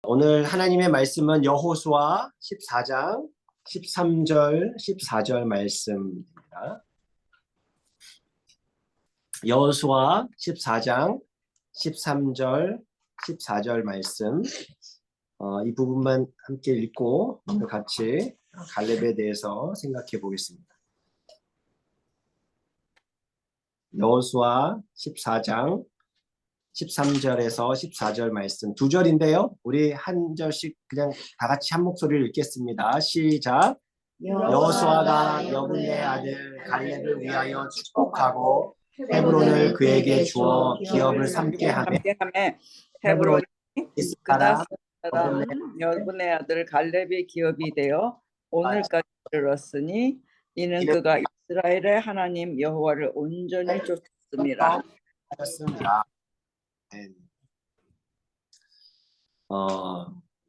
오늘 하나님의 말씀은 여호수아 14장 13절 14절 말씀입니다. 여호수아 14장 13절 14절 말씀, 이 부분만 함께 읽고 오늘 같이 갈렙에 대해서 생각해 보겠습니다. 여호수아 14장 13절에서 14절 말씀 두 절인데요. 우리 한 절씩 그냥 다 같이 한 목소리를 읽겠습니다. 시작. 여호수아가 여분의 아들 갈렙을 위하여 축복하고 헤브론을 그에게 주어 기업을 삼게 하며 헤브론이 이스라엘 여분의 아들 갈렙의 기업이 되어 오늘까지 이르렀으니 이는 그가 이스라엘의 하나님 여호와를 온전히 쫓았습니다.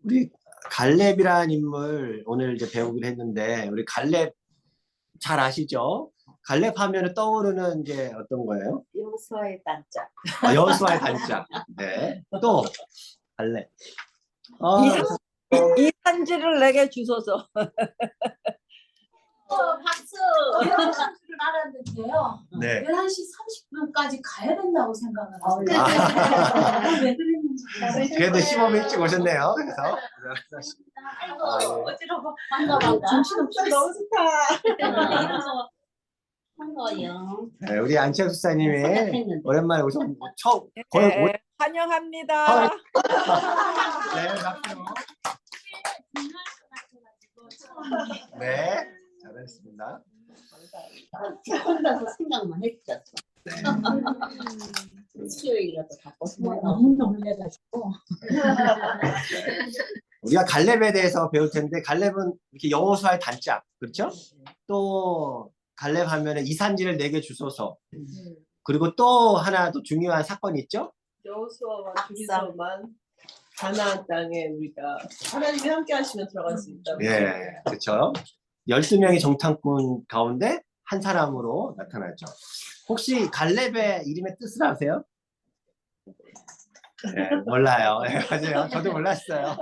우리 갈렙이라는 인물 오늘 이제 배우기로 했는데, 우리 갈렙 잘 아시죠? 갈렙 하면 떠오르는 게 어떤 거예요? 여호수아의 단짝. 여호수아의 단짝. 네. 또 갈렙. 이 산지를 내게 주소서. 박수! 이런 줄 알았는데요. 네. 11시 30분까지 가야 된다고 생각을 했어요. 왜 그랬는지. 그래도 15분 일찍 오셨네요. 그래서. 아이고, 어지러워. 반가워. 정신없이 너무 좋다. 반가워요. 네, 우리 안채욱 수사님이 오랜만에 오셨는데, 거의 환영합니다. 네, 박수. 네, 잘하셨습니다. 혼자서 생각만 했죠. 수요일이라도 바꿔서 너무 놀래가지고. 우리가 갈렙에 대해서 배울 텐데, 갈렙은 이렇게 여호수아의 단짝, 그렇죠? 또 갈렙 하면은 이산지를 내게 주소서. 그리고 또 하나 또 중요한 사건이 있죠? 여호수아와 둘이서만 가나안 땅에 우리가 하나님이 함께 하시면 들어갈 수 있다. 예, 그렇죠. 12명의 정탐꾼 가운데 한 사람으로 나타나죠. 혹시 갈렙의 이름의 뜻을 아세요? 네, 몰라요. 네, 맞아요. 저도 몰랐어요.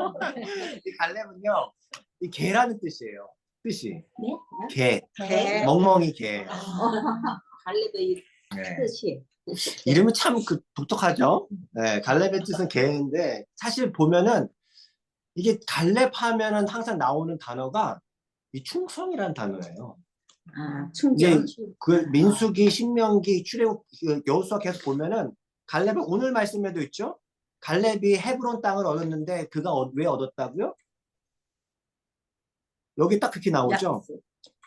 이 갈렙은요, 이 개라는 뜻이에요. 뜻이. 네? 개. 개. 멍멍이 개. 갈렙의 네. 뜻이. 이름은 참 독특하죠. 네, 갈렙의 뜻은 개인데, 사실 보면은 이게 갈렙 하면은 항상 나오는 단어가 이 충성이라는 단어예요. 충성. 그 민수기, 신명기, 출애굽, 여호수아 계속 보면은 갈렙은 오늘 말씀에도 있죠. 갈렙이 헤브론 땅을 얻었는데 그가 왜 얻었다고요? 여기 딱 그렇게 나오죠.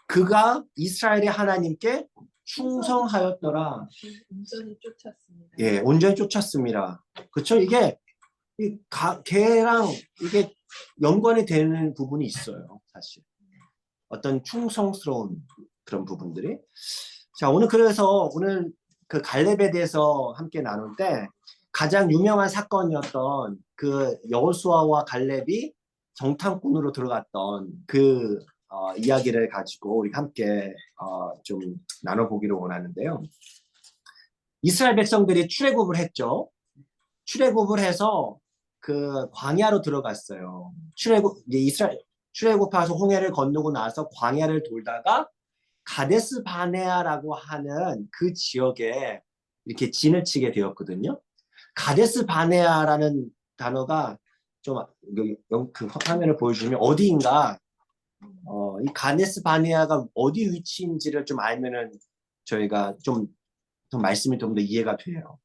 그가 이스라엘의 하나님께 충성하였더라. 온전히 쫓았습니다. 예, 온전히 쫓았습니다. 그렇죠? 이게 걔랑 이게 연관이 되는 부분이 있어요, 사실. 어떤 충성스러운 그런 부분들이. 자, 그래서 오늘 그 갈렙에 대해서 함께 나눌 때 가장 유명한 사건이었던 그 여호수아와 갈렙이 정탐꾼으로 들어갔던 그 이야기를 가지고 우리 함께 좀 나눠보기를 원하는데요. 이스라엘 백성들이 출애굽을 했죠. 출애굽을 해서 그 광야로 들어갔어요. 출애굽해서 홍해를 건너고 나서 광야를 돌다가 가데스 바네아라고 하는 그 지역에 이렇게 진을 치게 되었거든요. 가데스 바네아라는 단어가 좀 그 화면을 보여주면 어디인가, 이 가데스 바네아가 어디 위치인지를 좀 알면은 저희가 좀 말씀이 좀 더 이해가 돼요.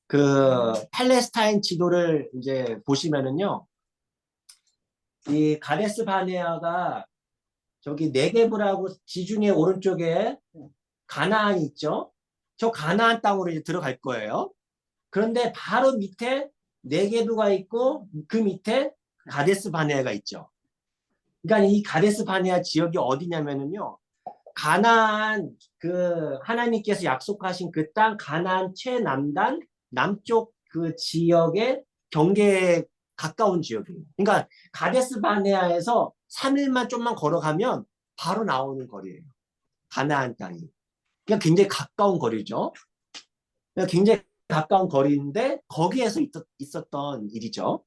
그 팔레스타인 지도를 이제 보시면은요, 이 가데스 바네아가 저기 네게브라고 지중해 오른쪽에 가나안이 있죠. 저 가나안 땅으로 이제 들어갈 거예요. 그런데 바로 밑에 네게브가 있고 그 밑에 가데스 바네아가 있죠. 그러니까 이 가데스 바네아 지역이 어디냐면은요, 가나안 그 하나님께서 약속하신 그 땅 가나안 최남단 남쪽 그 지역의 경계에 가까운 지역이에요. 그러니까 가데스 바네아에서 3일만 좀만 걸어가면 바로 나오는 거리예요. 가나안 땅이. 그러니까 굉장히 가까운 거리죠. 그러니까 굉장히 가까운 거리인데 거기에서 있었던 일이죠.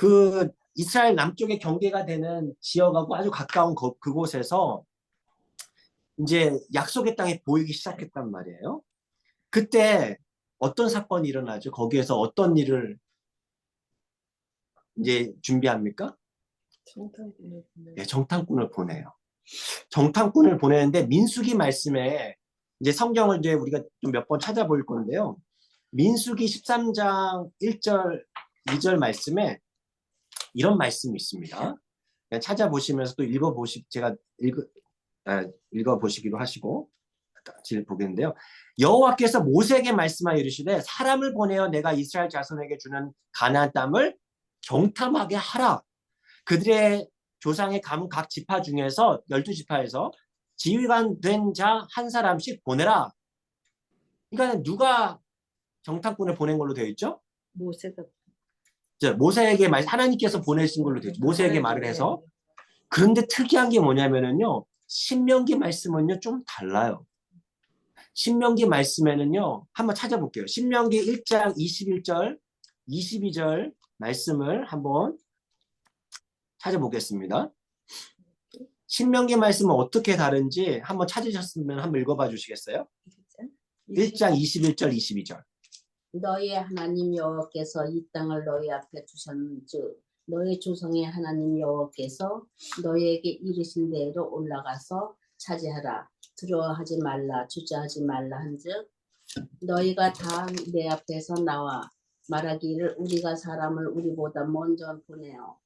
그 이스라엘 남쪽의 경계가 되는 지역하고 아주 가까운 그곳에서 이제 약속의 땅이 보이기 시작했단 말이에요. 그때 어떤 사건이 일어나죠? 거기에서 어떤 일을 이제 준비합니까? 정탐꾼을 보내. 네, 정탐꾼을 보내요. 정탐꾼을 보내는데 민수기 말씀에 이제 성경을 이제 우리가 좀 몇 번 찾아볼 건데요. 민수기 13장 1절, 2절 말씀에 이런 말씀이 있습니다. 그냥 찾아보시면서 또 제가 읽어보시기로 하시고 같이 보겠는데요. 여호와께서 모세에게 말씀하여 이르시되 사람을 보내어 내가 이스라엘 자손에게 주는 가나안 땅을 정탐하게 하라. 그들의 조상의 가문 각 지파 중에서 12지파에서 지휘관 된 자 한 사람씩 보내라. 그러니까 누가 정탐꾼을 보낸 걸로 되어 있죠? 모세가 모세에게 하나님께서 보내신 걸로 되어 있죠. 모세에게 말을 해서. 그런데 특이한 게 뭐냐면은요. 신명기 말씀은요 좀 달라요. 신명기 말씀에는요 한번 찾아볼게요. 신명기 1장 21절 22절 말씀을 한번 찾아보겠습니다. 신명기 말씀은 어떻게 다른지 한번 찾으셨으면 한번 읽어봐 주시겠어요? 1장 21절 22절. 너희의 하나님 여호와께서 이 땅을 너희 앞에 두셨은즉 너희 조상의 하나님 여호와께서 너희에게 이르신 대로 올라가서 차지하라. 두려워하지 말라 주저하지 말라 한즉 너희가 다 내 앞에서 나와 말하기를 우리가 사람을 우리보다 먼저 보내어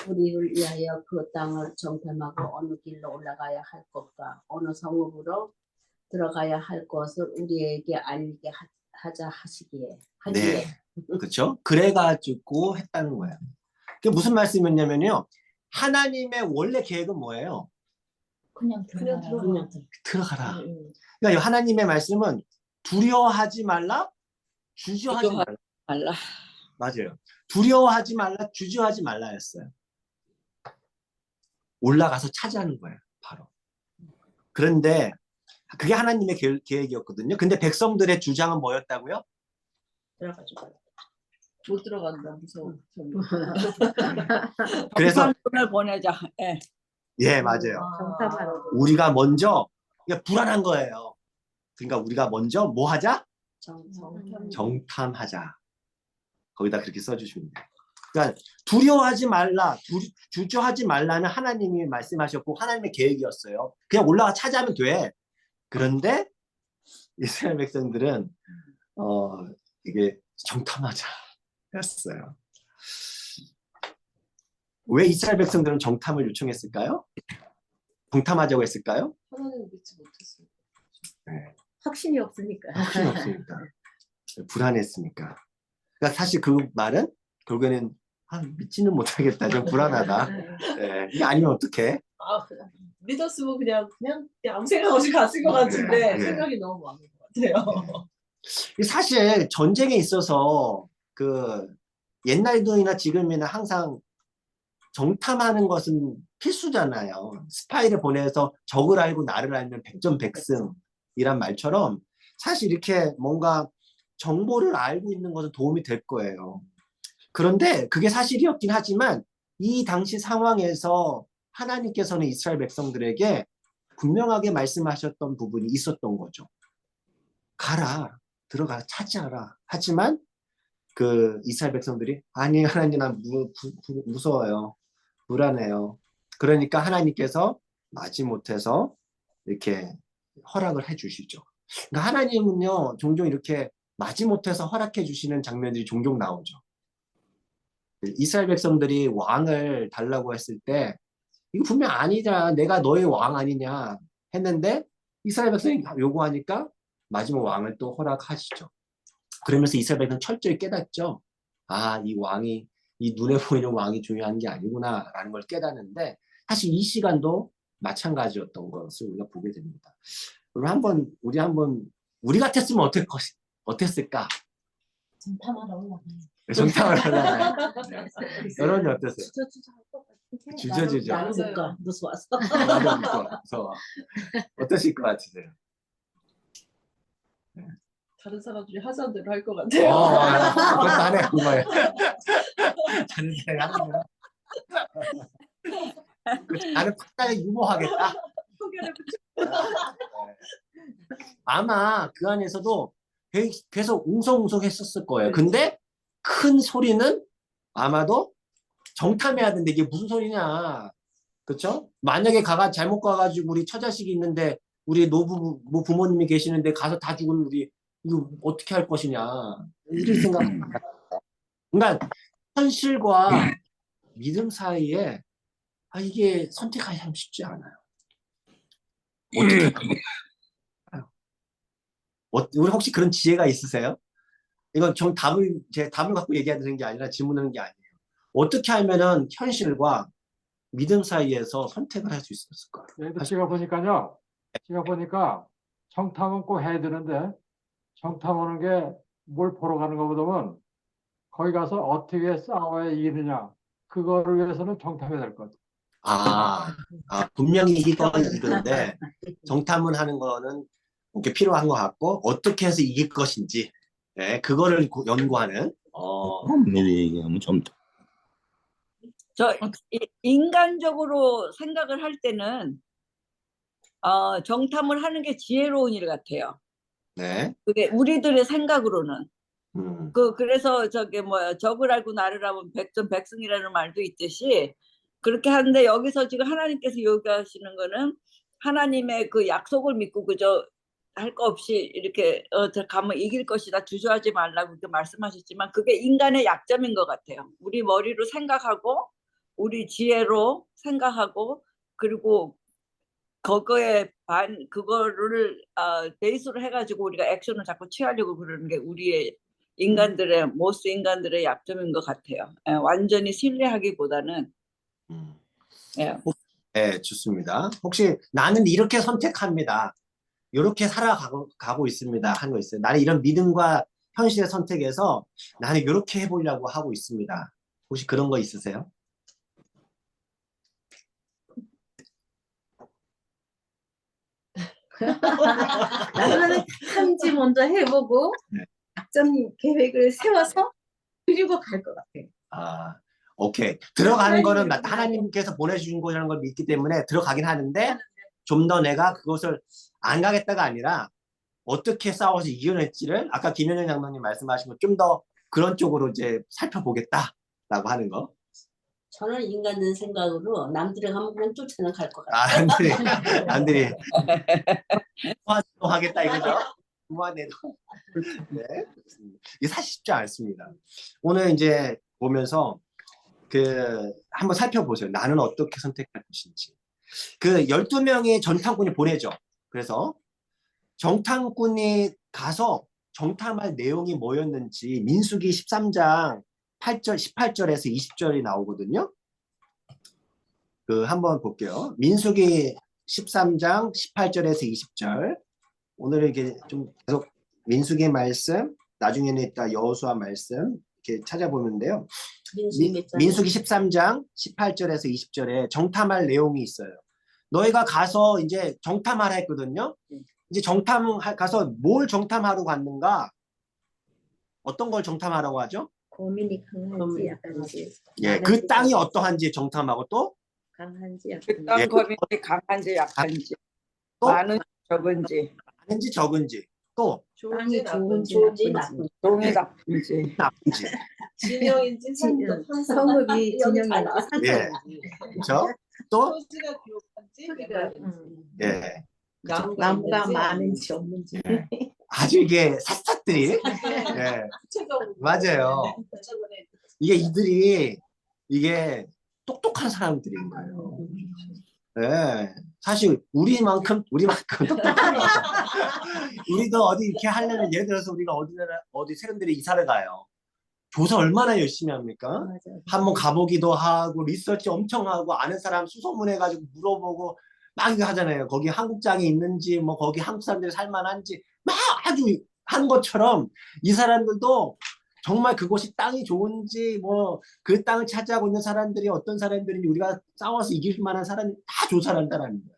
우리를 위하여 그 땅을 정탐하고 어느 길로 올라가야 할 것과 어느 성읍으로 들어가야 할 것을 우리에게 알게 하자 하시기에 네, 그렇죠. 그래가지고 했다는 거예요. 그게 무슨 말씀이었냐면요. 하나님의 원래 계획은 뭐예요? 그냥 그냥 들어가라. 들어가. 들어가라. 그러니까 하나님의 말씀은 두려워하지 말라, 주저하지 말라. 말라. 맞아요. 두려워하지 말라, 주저하지 말라였어요. 올라가서 차지하는 거예요, 바로. 그런데 그게 하나님의 계획이었거든요. 근데 백성들의 주장은 뭐였다고요? 들어가지 말라. 못 들어간다. 무서워. 그래서 정탐꾼을 보내자. 예. 예, 맞아요. 정탐하러 우리가 먼저 그러니까 불안한 거예요. 그러니까 우리가 먼저 뭐 하자? 정탐하자. 거기다 그렇게 써주시면 돼요. 그러니까 두려워하지 말라, 주저하지 말라는 하나님이 말씀하셨고 하나님의 계획이었어요. 그냥 올라가 차지하면 돼. 그런데 이스라엘 백성들은 이게 정탐하자 했어요. 왜 이스라엘 백성들은 정탐을 요청했을까요? 정탐하자고 했을까요? 하나님 믿지 못했어요. 네. 확신이 없으니까. 확신이 없으니까. 불안했으니까. 그러니까 사실 그 말은 결국에는 믿지는 못하겠다. 좀 불안하다. 네. 이게 아니면 어떡해? 아, 믿었으면 그냥 아무 생각 없이 갔을 것 같은데 네. 생각이 너무 많은 것 같아요. 사실 전쟁에 있어서 그 옛날이나 지금이나 항상 정탐하는 것은 필수잖아요. 스파이를 보내서 적을 알고 나를 알면 백전백승이란 말처럼 사실 이렇게 뭔가 정보를 알고 있는 것은 도움이 될 거예요. 그런데 그게 사실이었긴 하지만 이 당시 상황에서 하나님께서는 이스라엘 백성들에게 분명하게 말씀하셨던 부분이 있었던 거죠. 가라, 들어가, 차지하라. 하지만 그 이스라엘 백성들이 아니 하나님 난 무서워요. 불안해요. 그러니까 하나님께서 마지못해서 이렇게 허락을 해주시죠. 그러니까 하나님은요 종종 이렇게 마지못해서 허락해 주시는 장면들이 종종 나오죠. 이스라엘 백성들이 왕을 달라고 했을 때 이거 분명 아니잖아. 내가 너의 왕 아니냐 했는데 이스라엘 백성이 요구하니까 마지막 왕을 또 허락하시죠. 그러면서 이스라엘 백성은 철저히 깨닫죠. 아, 이 왕이 이 눈에 보이는 왕이 중요한 게 아니구나라는 걸 깨닫는데 사실 이 시간도 마찬가지였던 것을 우리가 보게 됩니다. 그럼 우리 같았으면 어땠을까? 정탐하러 올라가요. 정탐을 하려나요? 여러분이 어떠세요? 주저주저. 나는 못 가. 무서워서. 나도 무서워. 어떠실 것 같으세요? 다른 사람들이 하자대로 할 것 같아요. 그것도 하네, 그 말. 자는 생각하는 나는 fak다에 유머하겠다. 아마 그 안에서도 계속 웅성웅성 했었을 거예요. 근데 큰 소리는 아마도 정탐해야 되는데 이게 무슨 소리냐. 그쵸? 만약에 잘못 가가지고 우리 처자식이 있는데 우리 노부 뭐 부모님이 계시는데 가서 다 죽으면 우리 이거 어떻게 할 것이냐. 이런 생각. 그러니까 현실과 믿음 사이에 이게 선택하기 참 쉽지 않아요. 어떻게 할까요? 우리 혹시 그런 지혜가 있으세요? 이건 제 답을 갖고 얘기하는 게 아니라 질문하는 게 아니에요. 어떻게 하면은 현실과 믿음 사이에서 선택을 할 수 있을까요? 네, 제가 보니까요. 제가 보니까 정탐은 꼭 해야 되는데 정탐하는 게 뭘 보러 가는 것보다는 거기 가서 어떻게 싸워야 이기느냐 그거를 위해서는 정탐해야 될 것 같아요. 분명히 이기는데 정탐을 하는 거는 이렇게 필요한 것 같고 어떻게 해서 이길 것인지 네, 그거를 연구하는 미리 얘기하면 좀 더. 인간적으로 생각을 할 때는 정탐을 하는 게 지혜로운 일 같아요. 네. 그게 우리들의 생각으로는. 음. 그래서 적을 알고 나를 알면 백전백승이라는 말도 있듯이 그렇게 하는데 여기서 지금 하나님께서 요구하시는 거는 하나님의 그 약속을 믿고 그저 할 거 없이 이렇게 가면 이길 것이다 주저하지 말라고 그렇게 말씀하셨지만 그게 인간의 약점인 것 같아요. 우리 머리로 생각하고 우리 지혜로 생각하고 그리고 그거를 베이스로 해가지고 우리가 액션을 자꾸 취하려고 그러는 게 우리의 모스 인간들의 약점인 것 같아요. 완전히 신뢰하기보다는. 예. 네, 좋습니다. 혹시 나는 이렇게 선택합니다. 이렇게 살아가고 있습니다. 하는 거 있어요. 나는 이런 믿음과 현실의 선택에서 나는 이렇게 해보려고 하고 있습니다. 혹시 그런 거 있으세요? 나는 탐지 먼저 해보고 네. 작전 계획을 세워서 그리고 갈 것 같아. 오케이. 들어가는 거는 하나님께서 보내주신 거라는 걸 믿기 때문에 들어가긴 하는데 좀 더 내가 그것을 안 가겠다가 아니라 어떻게 싸워서 이겨낼지를 아까 김현영 장로님 말씀하신 거 좀 더 그런 쪽으로 이제 살펴보겠다라고 하는 거. 저는 인간의 생각으로 남들이 가면 그냥 쫓아는 갈 것 같아요. 남들이 하겠다 이거죠? 무한해도. 네. 이게 사실 쉽지 않습니다. 오늘 이제 보면서 한번 살펴보세요. 나는 어떻게 선택할 것인지. 12명의 전탐꾼이 보내죠. 그래서 정탐꾼이 가서 정탐할 내용이 뭐였는지 민수기 13장 18절에서 20절이 나오거든요. 한번 볼게요. 민수기 13장 18절에서 20절. 오늘 이게 좀 계속 민수기 말씀, 나중에는 이따 여호수아 말씀 이렇게 찾아보는데요. 민수기 13장 18절에서 20절에 정탐할 내용이 있어요. 너희가 가서 이제 정탐하라 했거든요. 이제 가서 뭘 정탐하러 갔는가? 어떤 걸 정탐하라고 하죠? 고민이 강한지 약한지. 예, 그 땅이 어떠한지 정탐하고 또 강한지 그 땅 거민이 강한지 약한지 또 많은지 적은지 많은지 적은지 또 땅이 좋은지 나쁜지. 좋은지 나쁜지 나쁜지. 진영인지 성읍이 진영인지 예. 그렇죠? 또 토지가 비옥한지 예. 나무가 많은지 없는지. 아주 이게 샅샅들이 예. 맞아요. 이게 이게 똑똑한 사람들인 거예요. 네. 사실 우리만큼 똑똑한 거 우리도 어디 이렇게 하려면 예를 들어서 우리가 어디 세련들이 이사를 가요. 조사 얼마나 열심히 합니까? 한번 가보기도 하고 리서치 엄청 하고 아는 사람 수소문해가지고 물어보고 막 이거 하잖아요. 거기 한국장이 있는지 뭐 거기 한국 사람들이 살만한지 막 아주 한 것처럼 이 사람들도 정말 그곳이 땅이 좋은지 뭐 그 땅을 차지하고 있는 사람들이 어떤 사람들인지 우리가 싸워서 이길 만한 사람이 다 조사를 한다는 거예요.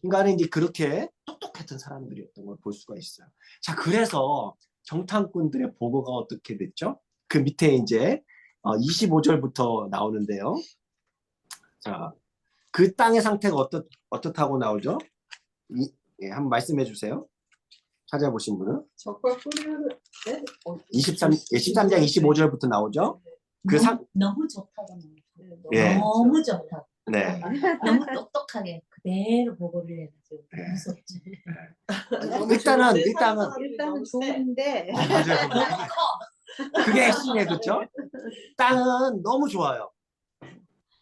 그러니까 이제 그렇게 똑똑했던 사람들이었던 걸 볼 수가 있어요. 자, 그래서 정탐꾼들의 보고가 어떻게 됐죠? 그 밑에 이제 25절부터 나오는데요. 자, 그 땅의 상태가 어떻다고 나오죠? 예, 한번 말씀해 주세요. 찾아보신 분은. 적과 꿀을 네? 13장 25절부터 나오죠? 그 상, 너무 좋다고 예. 너무 좋다. 네. 너무 똑똑하게 그대로 보고를 해가지고 네. 무섭지. 일단은 좋은데 맞아요. 그게 핵심이에요, 그렇죠? 땅은 너무 좋아요.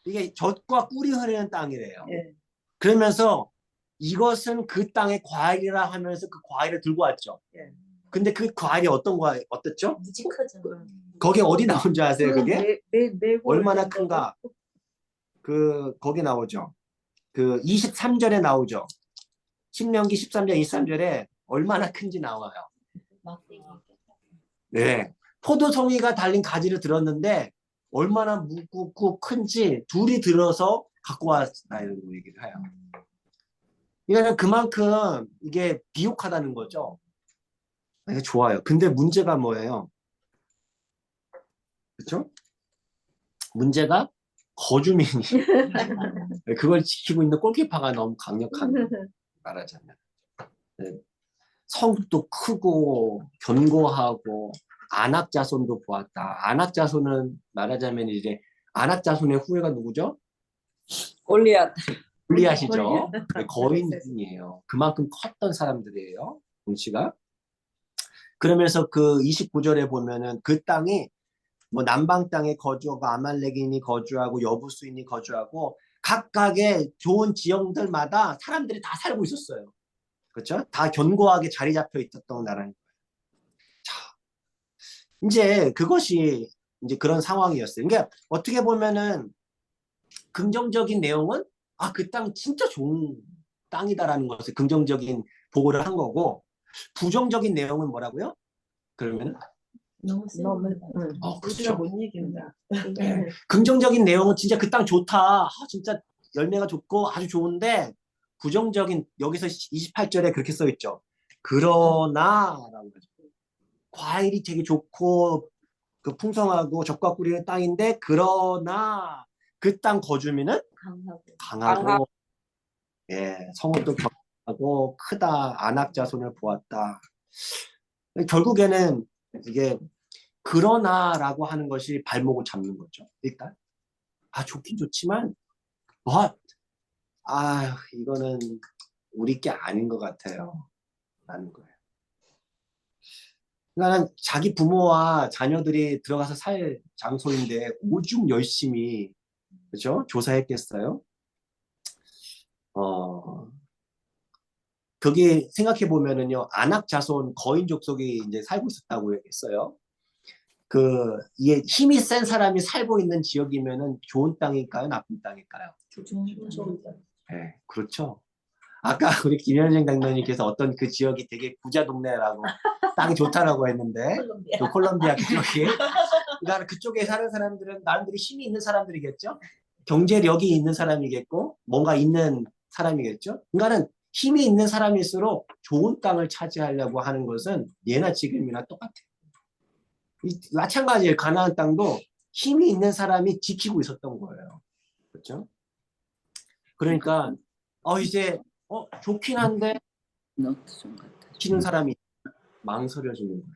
이게 젖과 꿀이 흐르는 땅이래요. 예. 그러면서 이것은 그 땅의 과일이라 하면서 그 과일을 들고 왔죠. 예. 근데 그 과일이 어떤 과일, 어땠죠? 무지 크잖아. 거기 어디 나온 줄 아세요, 그게? 네 얼마나 큰가? 거기 나오죠. 그 23절에 나오죠. 신명기 13장 23절에 얼마나 큰지 나와요. 막대기. 네. 포도송이가 달린 가지를 들었는데 얼마나 무겁고 큰지 둘이 들어서 갖고 왔다 이런 얘기를 해요. 이거는 그만큼 이게 비옥하다는 거죠. 이게 좋아요. 근데 문제가 뭐예요? 그렇죠? 문제가 거주민이 그걸 지키고 있는 골키퍼가 너무 강력한 말하자면 네. 성도 크고 견고하고 안악자손도 보았다. 안악자손은 말하자면 이제 안악자손의 후예가 누구죠? 골리앗. 골리앗이죠. 거인이에요. 그만큼 컸던 사람들이에요. 덩치가. 그러면서 그 29절에 보면은 그 땅이 뭐 남방 땅에 거주하고 아말렉인이 거주하고 여부수인이 거주하고 각각의 좋은 지형들마다 사람들이 다 살고 있었어요. 그렇죠? 다 견고하게 자리 잡혀 있었던 나라인 거예요. 자, 이제 그것이 이제 그런 상황이었어요. 그러니까 어떻게 보면은 긍정적인 내용은 그 땅 진짜 좋은 땅이다라는 것을 긍정적인 보고를 한 거고 부정적인 내용은 뭐라고요? 그러면 너무 우리가 그렇죠. 못 이긴다. 네. 긍정적인 내용은 진짜 그 땅 좋다. 진짜 열매가 좋고 아주 좋은데 부정적인 여기서 28절에 그렇게 써 있죠. 그러나라고 하죠. 과일이 되게 좋고 그 풍성하고 적과 꿀이는 땅인데 그러나 그 땅 거주민은 강하고 예, 성읍도 견고하고 크다. 안악자손을 보았다. 결국에는 이게 그러나라고 하는 것이 발목을 잡는 거죠. 일단 좋긴 좋지만 이거는 우리 게 아닌 것 같아요. 라는 거예요. 그러니까 자기 부모와 자녀들이 들어가서 살 장소인데 오죽 열심히 그렇죠? 조사했겠어요? 거기 생각해 보면은요, 안악 자손 거인 족속이 이제 살고 있었다고 했어요. 이게 힘이 센 사람이 살고 있는 지역이면은 좋은 땅일까요? 나쁜 땅일까요? 좋은 땅. 네, 그렇죠. 아까 우리 김현정 장로님께서 어떤 그 지역이 되게 부자 동네라고 땅이 좋다라고 했는데 또 콜롬비아 그쪽이 그러니까 그쪽에 사는 사람들은 나름대로 힘이 있는 사람들이겠죠. 경제력이 있는 사람이겠고 뭔가 있는 사람이겠죠. 그러니까는 힘이 있는 사람일수록 좋은 땅을 차지하려고 하는 것은 예나 지금이나 똑같아요. 마찬가지예요. 가나안 땅도 힘이 있는 사람이 지키고 있었던 거예요. 그렇죠? 그러니까 이제 좋긴 한데 지키는 사람이 망설여지는 거예요.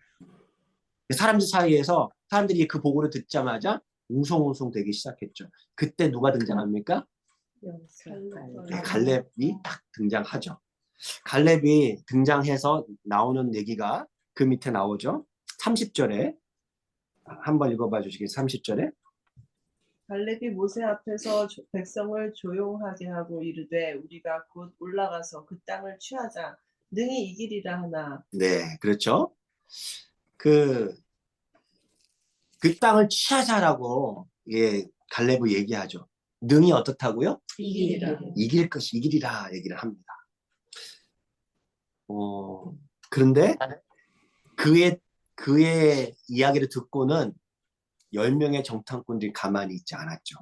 사람들 사이에서 사람들이 그 보고를 듣자마자 웅성웅성 되기 시작했죠. 그때 누가 등장합니까? 갈렙이 딱 등장하죠. 갈렙이 등장해서 나오는 얘기가 그 밑에 나오죠. 30절에 한번 읽어봐 주시겠어요? 30절에 갈렙이 모세 앞에서 백성을 조용하게 하고 이르되 우리가 곧 올라가서 그 땅을 취하자 능히 이기리라 하나. 네, 그렇죠. 그 땅을 취하자라고 갈렙이 얘기하죠. 능히 어떻다고요? 이기리라. 이기리라 얘기를 합니다. 그런데 그의 이야기를 듣고는 10명의 정탐꾼들이 가만히 있지 않았죠.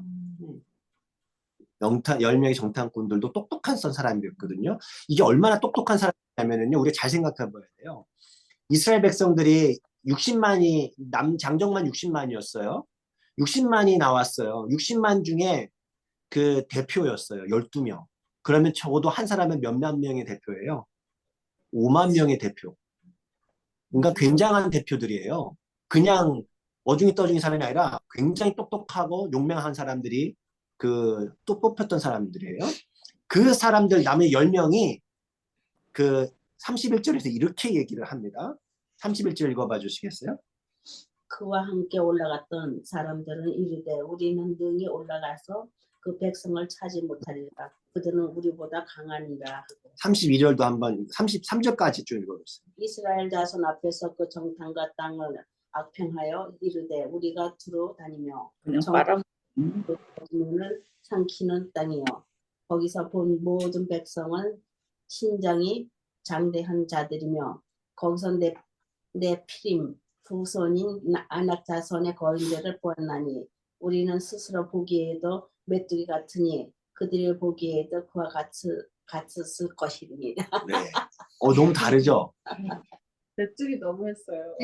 10명의 정탐꾼들도 똑똑한 사람이었거든요. 이게 얼마나 똑똑한 사람이냐면요. 우리가 잘 생각해 봐야 돼요. 이스라엘 백성들이 60만이 장정만 60만이었어요. 60만이 나왔어요. 60만 중에 그 대표였어요. 12명. 그러면 적어도 한 사람은 몇만 명의 대표예요. 5만 명의 대표. 그러니까 굉장한 대표들이에요. 그냥 어중이 떠중이 사람이 아니라 굉장히 똑똑하고 용맹한 사람들이 그 또 뽑혔던 사람들이에요. 그 사람들 남의 10명이 그 31절에서 이렇게 얘기를 합니다. 31절 읽어봐 주시겠어요? 그와 함께 올라갔던 사람들은 이르되 우리는 능히 올라가서 그 백성을 차지 못하리라. 그들은 우리보다 강하니라 하고 32절도 한번 33절까지 쭉 읽어주세요. 이스라엘 자손 앞에서 그 정탐과 땅을 악평하여 이르되 우리가 두루 다니며 그냥 정- 빨아. 그 문을 삼키는 땅이요 거기서 본 모든 백성은 신장이 장대한 자들이며 거기서 내 피림 후손인 아낙 자손의 거인들을 보았나니 우리는 스스로 보기에도 메뚜기 같으니 그들을 보기에도 그와 같았을 것입니다. 네. 너무 다르죠? 메뚜기 너무 했어요.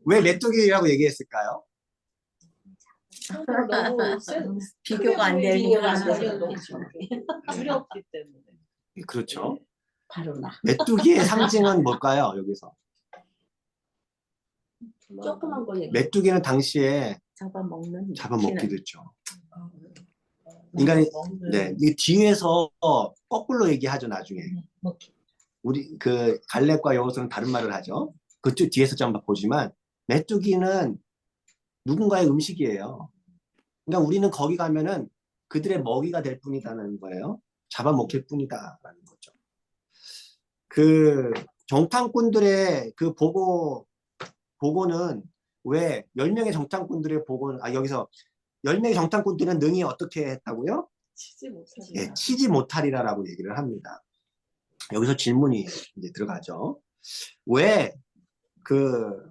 왜 메뚜기라고 얘기했을까요? 너무 센 비교가 안 비교가 안 되니까. 되니까. 두렵기 때문에. 그렇죠. 바로 나. 메뚜기의 상징은 뭘까요? 여기서 조그만 거 얘기. 메뚜기는 당시에 잡아먹는. 잡아먹기도 했죠. 음. 인간이 먹는 네, 이 뒤에서 거꾸로 얘기하죠 나중에. 우리 그 갈렙과 여호수아는 다른 말을 하죠. 그쪽 뒤에서 좀 한번 보지만 메뚜기는 누군가의 음식이에요. 그러니까 우리는 거기 가면은 그들의 먹이가 될 뿐이다는 거예요. 잡아먹힐 뿐이다라는 거죠. 그 정탐꾼들의 그 보고는 왜 10명의 정탐꾼들의 보고는 여기서 10명의 정탐꾼들은 능히 어떻게 했다고요? 치지 못하지. 예, 치지 못하리라라고 얘기를 합니다. 여기서 질문이 이제 들어가죠. 왜 그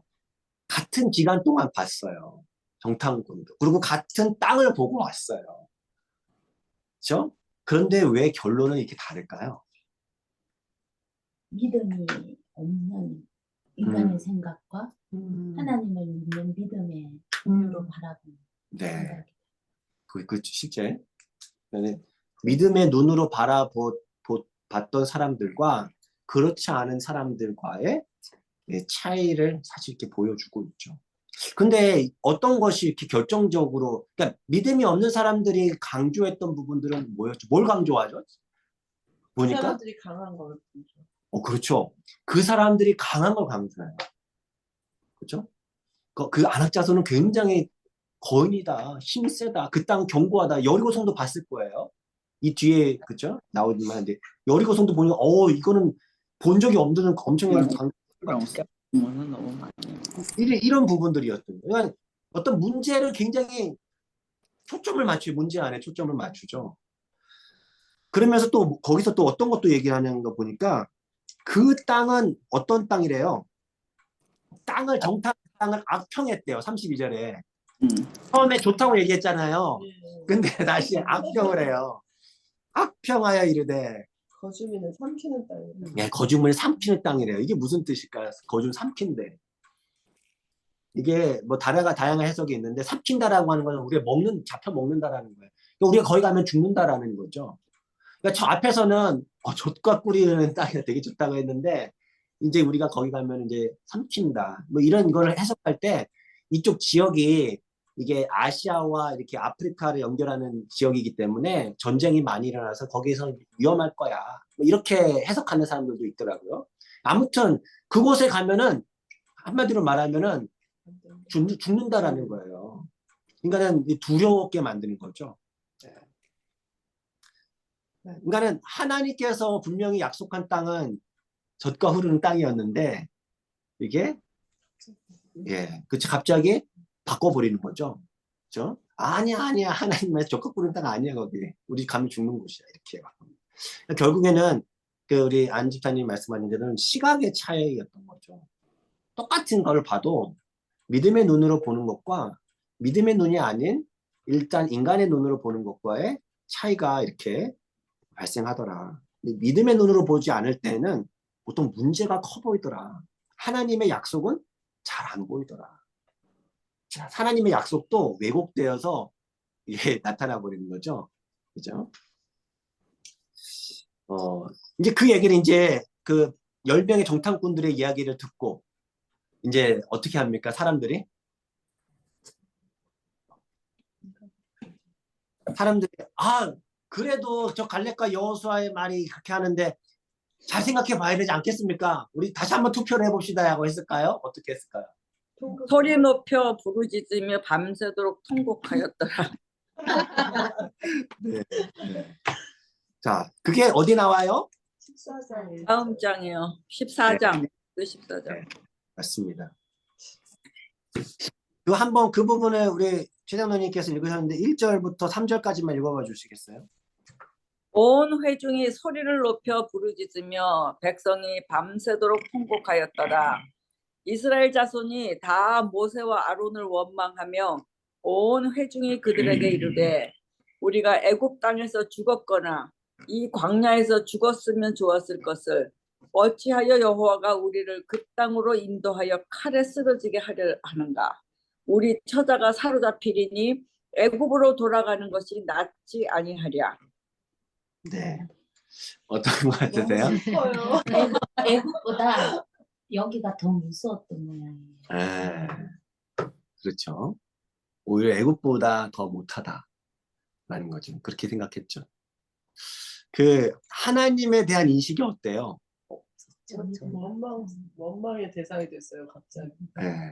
같은 기간 동안 봤어요. 정탐꾼도. 그리고 같은 땅을 보고 왔어요. 그렇죠? 그런데 왜 결론은 이렇게 다를까요? 믿음이 없는 인간의 생각과 하나님을 믿는 믿음의 눈으로 바라보는 네. 생각이. 그 실제 믿음의 눈으로 봤던 사람들과 그렇지 않은 사람들과의 차이를 사실 이렇게 보여주고 있죠. 근데 어떤 것이 이렇게 결정적으로, 그러니까 믿음이 없는 사람들이 강조했던 부분들은 뭐였죠? 뭘 강조하죠? 보니까? 사람들이 강한 걸 보죠. 그렇죠. 그 사람들이 강한 걸 강조해요. 그렇죠? 그 안악자손은 굉장히 거인이다, 힘세다, 그 땅 견고하다. 여리고성도 봤을 거예요. 이 뒤에 그렇죠? 나오지만 이제 여리고성도 보니까 이거는 본 적이 없는 엄청난 뭐는 너무 많이. 이런 부분들이었던 거예요. 그러니까 어떤 문제를 굉장히 초점을 맞추죠. 문제 안에 초점을 맞추죠. 그러면서 또 거기서 또 어떤 것도 얘기하는 거 보니까 그 땅은 어떤 땅이래요? 정탐 땅을 악평했대요. 32절에. 처음에 좋다고 얘기했잖아요. 근데 다시 악평을 해요. 악평하여 이르되 거주민을 삼키는 땅이에요. 예, 거주민을 삼키는 땅이래요. 이게 무슨 뜻일까요? 거주민 삼킨대. 이게 뭐 다양한 해석이 있는데 삼킨다라고 하는 건 우리가 잡혀 먹는다라는 거예요. 그러니까 우리가 거기 가면 죽는다라는 거죠. 그러니까 저 앞에서는 젖과 꿀이는 땅이 되게 좋다고 했는데 이제 우리가 거기 가면 이제 삼킨다. 뭐 이런 걸 해석할 때 이쪽 지역이 이게 아시아와 이렇게 아프리카를 연결하는 지역이기 때문에 전쟁이 많이 일어나서 거기서 위험할 거야. 뭐 이렇게 해석하는 사람들도 있더라고요. 아무튼 그곳에 가면은 한마디로 말하면은 죽는다라는 거예요. 인간은 두려웠게 만드는 거죠. 인간은 하나님께서 분명히 약속한 땅은 젖과 흐르는 땅이었는데 이게 그치 갑자기 바꿔버리는 거죠. 그죠? 아니야 하나님의 젖과 흐르는 땅 아니야 거기. 우리 가면 죽는 곳이야 이렇게. 결국에는 그 우리 안 집사님 말씀하신 대로는 시각의 차이였던 거죠. 똑같은 걸 봐도 믿음의 눈으로 보는 것과 믿음의 눈이 아닌 일단 인간의 눈으로 보는 것과의 차이가 이렇게 발생하더라. 믿음의 눈으로 보지 않을 때는 보통 문제가 커 보이더라. 하나님의 약속은 잘 안 보이더라. 하나님의 약속도 왜곡되어서 이게 나타나 버리는 거죠. 그죠? 이제 그 얘기를 이제 그 10명의 정탐꾼들의 이야기를 듣고 이제 어떻게 합니까? 사람들이 그래도 저 갈렙과 여호수아의 말이 그렇게 하는데 잘 생각해 봐야 되지 않겠습니까? 우리 다시 한번 투표를 해봅시다 하고 했을까요? 어떻게 했을까요? 소리 높여 부르짖으며 밤새도록 통곡하였더라. 네. 네. 자, 그게 어디 나와요? 14장 다음 장이요. 14장. 그 14장. 네. 맞습니다. 그 부분을 우리 최장로님께서 읽으셨는데 1절부터 3절까지만 읽어봐 주시겠어요? 온 회중이 소리를 높여 부르짖으며 백성이 밤새도록 통곡하였더라. 이스라엘 자손이 다 모세와 아론을 원망하며 온 회중이 그들에게 이르되 우리가 애굽 땅에서 죽었거나 이 광야에서 죽었으면 좋았을 것을 어찌하여 여호와가 우리를 그 땅으로 인도하여 칼에 쓰러지게 하려 하는가? 우리 처자가 사로잡히리니 애굽으로 돌아가는 것이 낫지 아니하랴. 네. 어떤 것 같으세요? 너무 슬퍼요. 애국보다 여기가 더 무서웠던 모양이에요. 네. 그렇죠. 오히려 애국보다 더 못하다라는 거죠. 그렇게 생각했죠. 그 하나님에 대한 인식이 어때요? 원망의 대상이 됐어요, 갑자기. 네.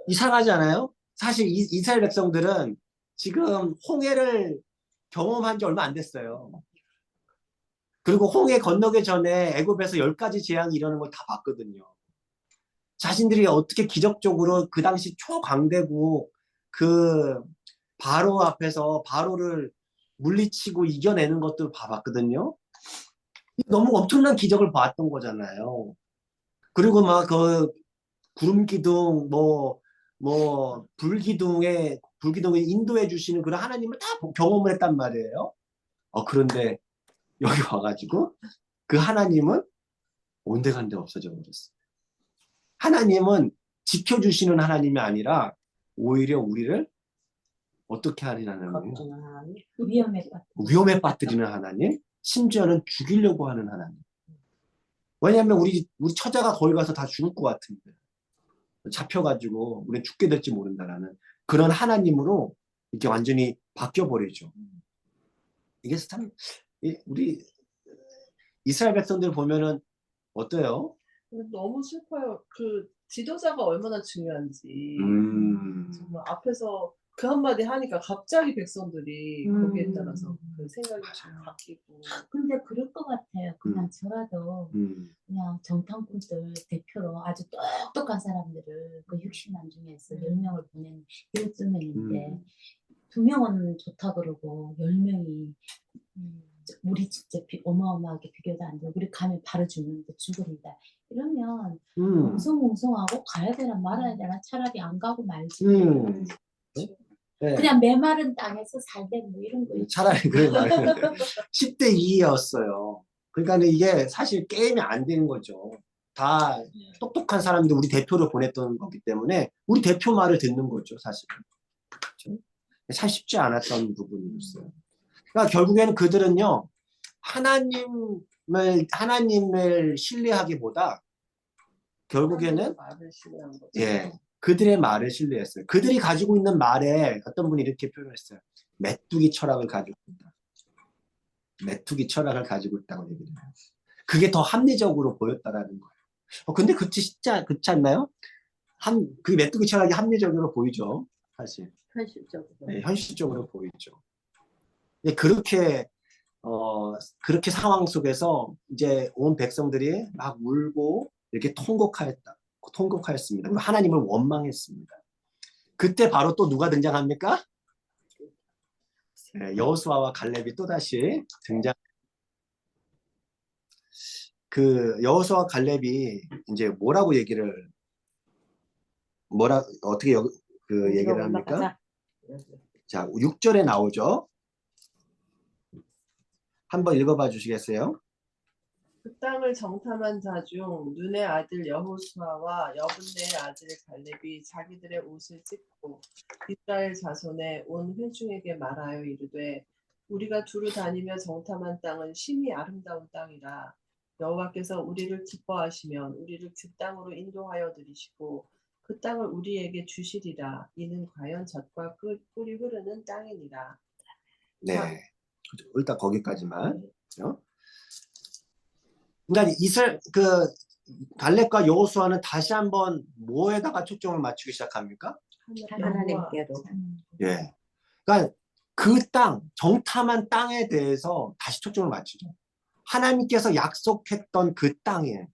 이상하지 않아요? 사실 이스라엘 백성들은 지금 홍해를 경험한 지 얼마 안 됐어요. 그리고 홍해 건너기 전에 애굽에서 10가지 재앙이 일어나는 걸 다 봤거든요. 자신들이 어떻게 기적적으로 그 당시 초강대국 그 바로 앞에서 바로를 물리치고 이겨내는 것들을 봐봤거든요. 너무 엄청난 기적을 봤던 거잖아요. 그리고 막 그 구름 기둥 불기둥에 인도해 주시는 그런 하나님을 다 경험을 했단 말이에요. 그런데 여기 와가지고 그 하나님은 온데간데 없어져 버렸어요. 하나님은 지켜주시는 하나님이 아니라 오히려 우리를 어떻게 하는 하나님이요? 위험에 빠뜨리는 하나님, 심지어는 죽이려고 하는 하나님. 왜냐하면 우리 처자가 거기 가서 다 죽을 것 같은데 잡혀가지고 우리는 죽게 될지 모른다라는 그런 하나님으로 이렇게 완전히 바뀌어버리죠. 이게 참 우리 이스라엘 백성들 보면은 어때요? 너무 슬퍼요. 그 지도자가 얼마나 중요한지. 정말 앞에서 그 한마디 하니까 갑자기 백성들이 거기에 따라서 그 생각이 좀 바뀌고. 근데 그럴 것 같아요. 그냥 저라도 그냥 정탐꾼들 대표로 아주 똑똑한 사람들을 그 60만 중에서 10명을 보낸 12명인데 2명은 좋다 그러고 10명이 우리 진짜 어마어마하게 비교도 안 돼. 우리 가면 바로 죽는데 죽으리다. 이러면 웅성웅성하고 가야 되나 말아야 되나 차라리 안 가고 말지. 네. 그냥 메마른 땅에서 살대 뭐 이런 거. 차라리 그래 말이에요. 10대 2였어요. 그러니까 사실 사실 게임이 안 되는 거죠. 다 똑똑한 사람들 우리 대표를 보냈던 거기 때문에 우리 대표 말을 듣는 거죠, 사실은. 그렇죠? 참 쉽지 않았던 부분이었어요. 그러니까 결국에는 그들은요, 하나님을 신뢰하기보다 결국에는 그들의 말을 신뢰했어요. 그들이 가지고 있는 말에 어떤 분이 이렇게 표현했어요. 메뚜기 철학을 가지고 있다. 메뚜기 철학을 가지고 있다고 얘기를 해요. 그게 더 합리적으로 보였다라는 거예요. 근데 그렇지 않나요? 그 메뚜기 철학이 합리적으로 보이죠. 사실. 현실적으로. 네, 현실적으로 보이죠. 그렇게 상황 속에서 이제 온 백성들이 막 울고 이렇게 통곡하였습니다. 하나님을 원망했습니다. 그때 바로 또 누가 등장합니까? 네, 여호수아와 갈렙이 또 다시 등장. 그 여호수아와 갈렙이 이제 어떻게 그 얘기를 합니까? 자, 6절에 나오죠. 한번 읽어봐 주시겠어요? 그 땅을 정탐한 자 중 눈의 아들 여호수아와 여분네의 아들 갈렙이 자기들의 옷을 찢고 이스라엘 자손의 온 회중에게 말하여 이르되 우리가 두루 다니며 정탐한 땅은 심히 아름다운 땅이라 여호와께서 우리를 기뻐하시면 우리를 그 땅으로 인도하여 들이시고 그 땅을 우리에게 주시리라. 이는 과연 젖과 꿀이 흐르는 땅이니라. 네. 일단 거기까지만. 그죠? 그러니까 갈렙과 여호수아는 다시 한번 뭐에다가 초점을 맞추기 시작합니까? 하나님께로. 예. 그러니까 그 땅, 정탐한 땅에 대해서 다시 초점을 맞추죠. 하나님께서 약속했던 그 땅에,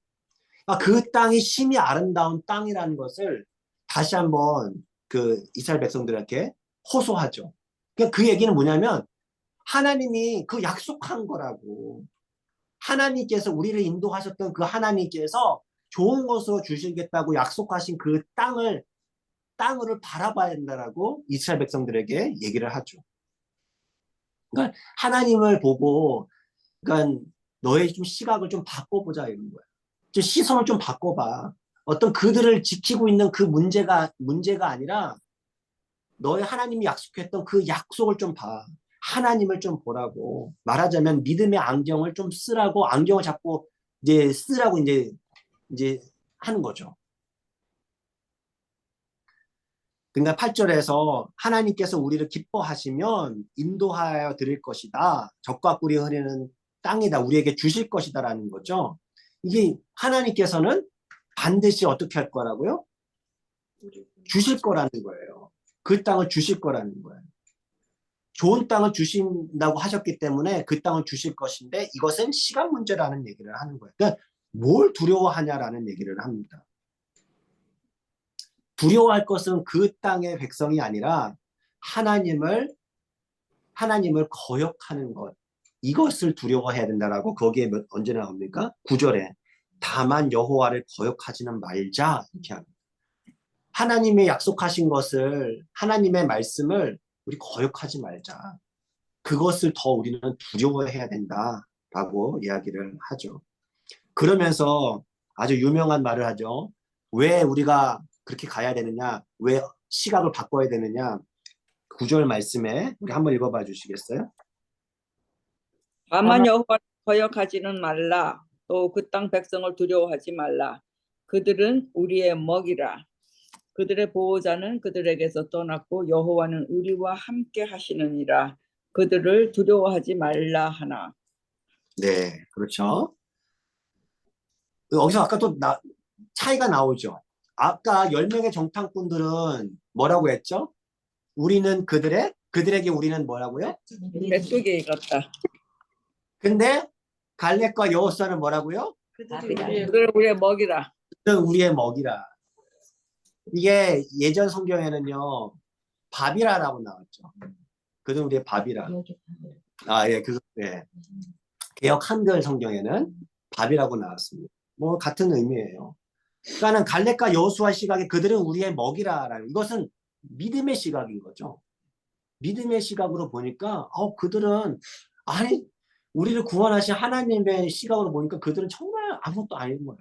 그 땅이 심히 아름다운 땅이라는 것을 다시 한번 그 이스라엘 백성들에게 호소하죠. 그러니까 그 얘기는 뭐냐면 하나님이 그 약속한 거라고. 하나님께서 우리를 인도하셨던 그 하나님께서 좋은 것으로 주시겠다고 약속하신 그 땅을 바라봐야 된다라고 이스라엘 백성들에게 얘기를 하죠. 그러니까 하나님을 보고, 그러니까 너의 좀 시각을 좀 바꿔보자 이런 거야. 좀 시선을 좀 바꿔봐. 어떤 그들을 지키고 있는 그 문제가 아니라 너의 하나님이 약속했던 그 약속을 좀 봐. 하나님을 좀 보라고. 말하자면 믿음의 안경을 좀 쓰라고, 안경을 잡고 이제 쓰라고 이제 하는 거죠. 그러니까 8절에서 하나님께서 우리를 기뻐하시면 인도하여 드릴 것이다. 젖과 꿀이 흐르는 땅이다. 우리에게 주실 것이다라는 거죠. 이게 하나님께서는 반드시 어떻게 할 거라고요? 주실 거라는 거예요. 그 땅을 주실 거라는 거예요. 좋은 땅을 주신다고 하셨기 때문에 그 땅을 주실 것인데 이것은 시간 문제라는 얘기를 하는 거예요. 그러니까 뭘 두려워하냐라는 얘기를 합니다. 두려워할 것은 그 땅의 백성이 아니라 하나님을 거역하는 것. 이것을 두려워해야 된다라고 거기에 언제 나옵니까? 9절에 다만 여호와를 거역하지는 말자 이렇게 합니다. 하나님의 약속하신 것을, 하나님의 말씀을 우리 거역하지 말자. 그것을 더 우리는 두려워해야 된다라고 이야기를 하죠. 그러면서 아주 유명한 말을 하죠. 왜 우리가 그렇게 가야 되느냐? 왜 시각을 바꿔야 되느냐? 9절 말씀에 우리 한번 읽어봐 주시겠어요? 다만 여호와를 거역하지는 말라. 또 그 땅 백성을 두려워하지 말라. 그들은 우리의 먹이라. 그들의 보호자는 그들에게서 떠났고 여호와는 우리와 함께 하시느니라. 그들을 두려워하지 말라 하나. 네, 그렇죠. 여기서 아까 또 차이가 나오죠. 아까 10명의 정탐꾼들은 뭐라고 했죠? 우리는 그들에게 우리는 뭐라고요? 메뚜기 같다. 근데 갈렙과 여호수아는 뭐라고요? 그들을 우리의 먹이라. 그들은 우리의 먹이라. 이게 예전 성경에는요, 밥이라라고 나왔죠. 그들은 우리의 밥이라. 예, 예. 개역 한글 성경에는 밥이라고 나왔습니다. 뭐 같은 의미예요. 그러니까는 갈렙과 여호수아 시각에 그들은 우리의 먹이라라는, 이것은 믿음의 시각인 거죠. 믿음의 시각으로 보니까 그들은 우리를 구원하신 하나님의 시각으로 보니까 그들은 정말 아무것도 아닌 거예요.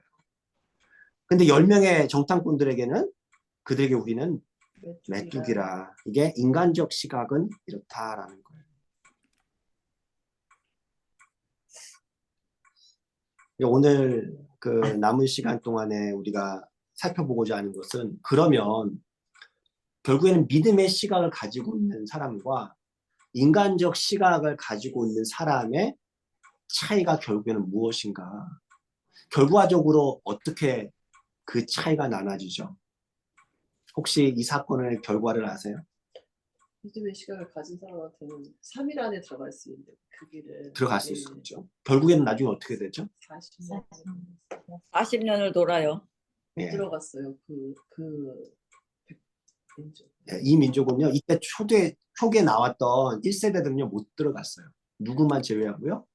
근데 10명의 정탐꾼들에게는 그들에게 우리는 메뚜기라. 이게 인간적 시각은 이렇다라는 거예요. 오늘 그 남은 시간 동안에 우리가 살펴보고자 하는 것은, 그러면 결국에는 믿음의 시각을 가지고 있는 사람과 인간적 시각을 가지고 있는 사람의 차이가 결국에는 무엇인가? 결과적으로 어떻게 그 차이가 나눠지죠? 혹시 이 사건의 결과를 아세요? 믿음의 시각을 가진 사람한테는 3일 안에 들어갈 수 있는데 그 길을 들어갈 수 있었죠. 결국에는 나중에 어떻게 되죠? 40년을 돌아요. 예. 들어갔어요. 민족. 예, 이 민족은요, 이때 초기에 나왔던 1세대들은요 못 들어갔어요. 누구만 제외하고요?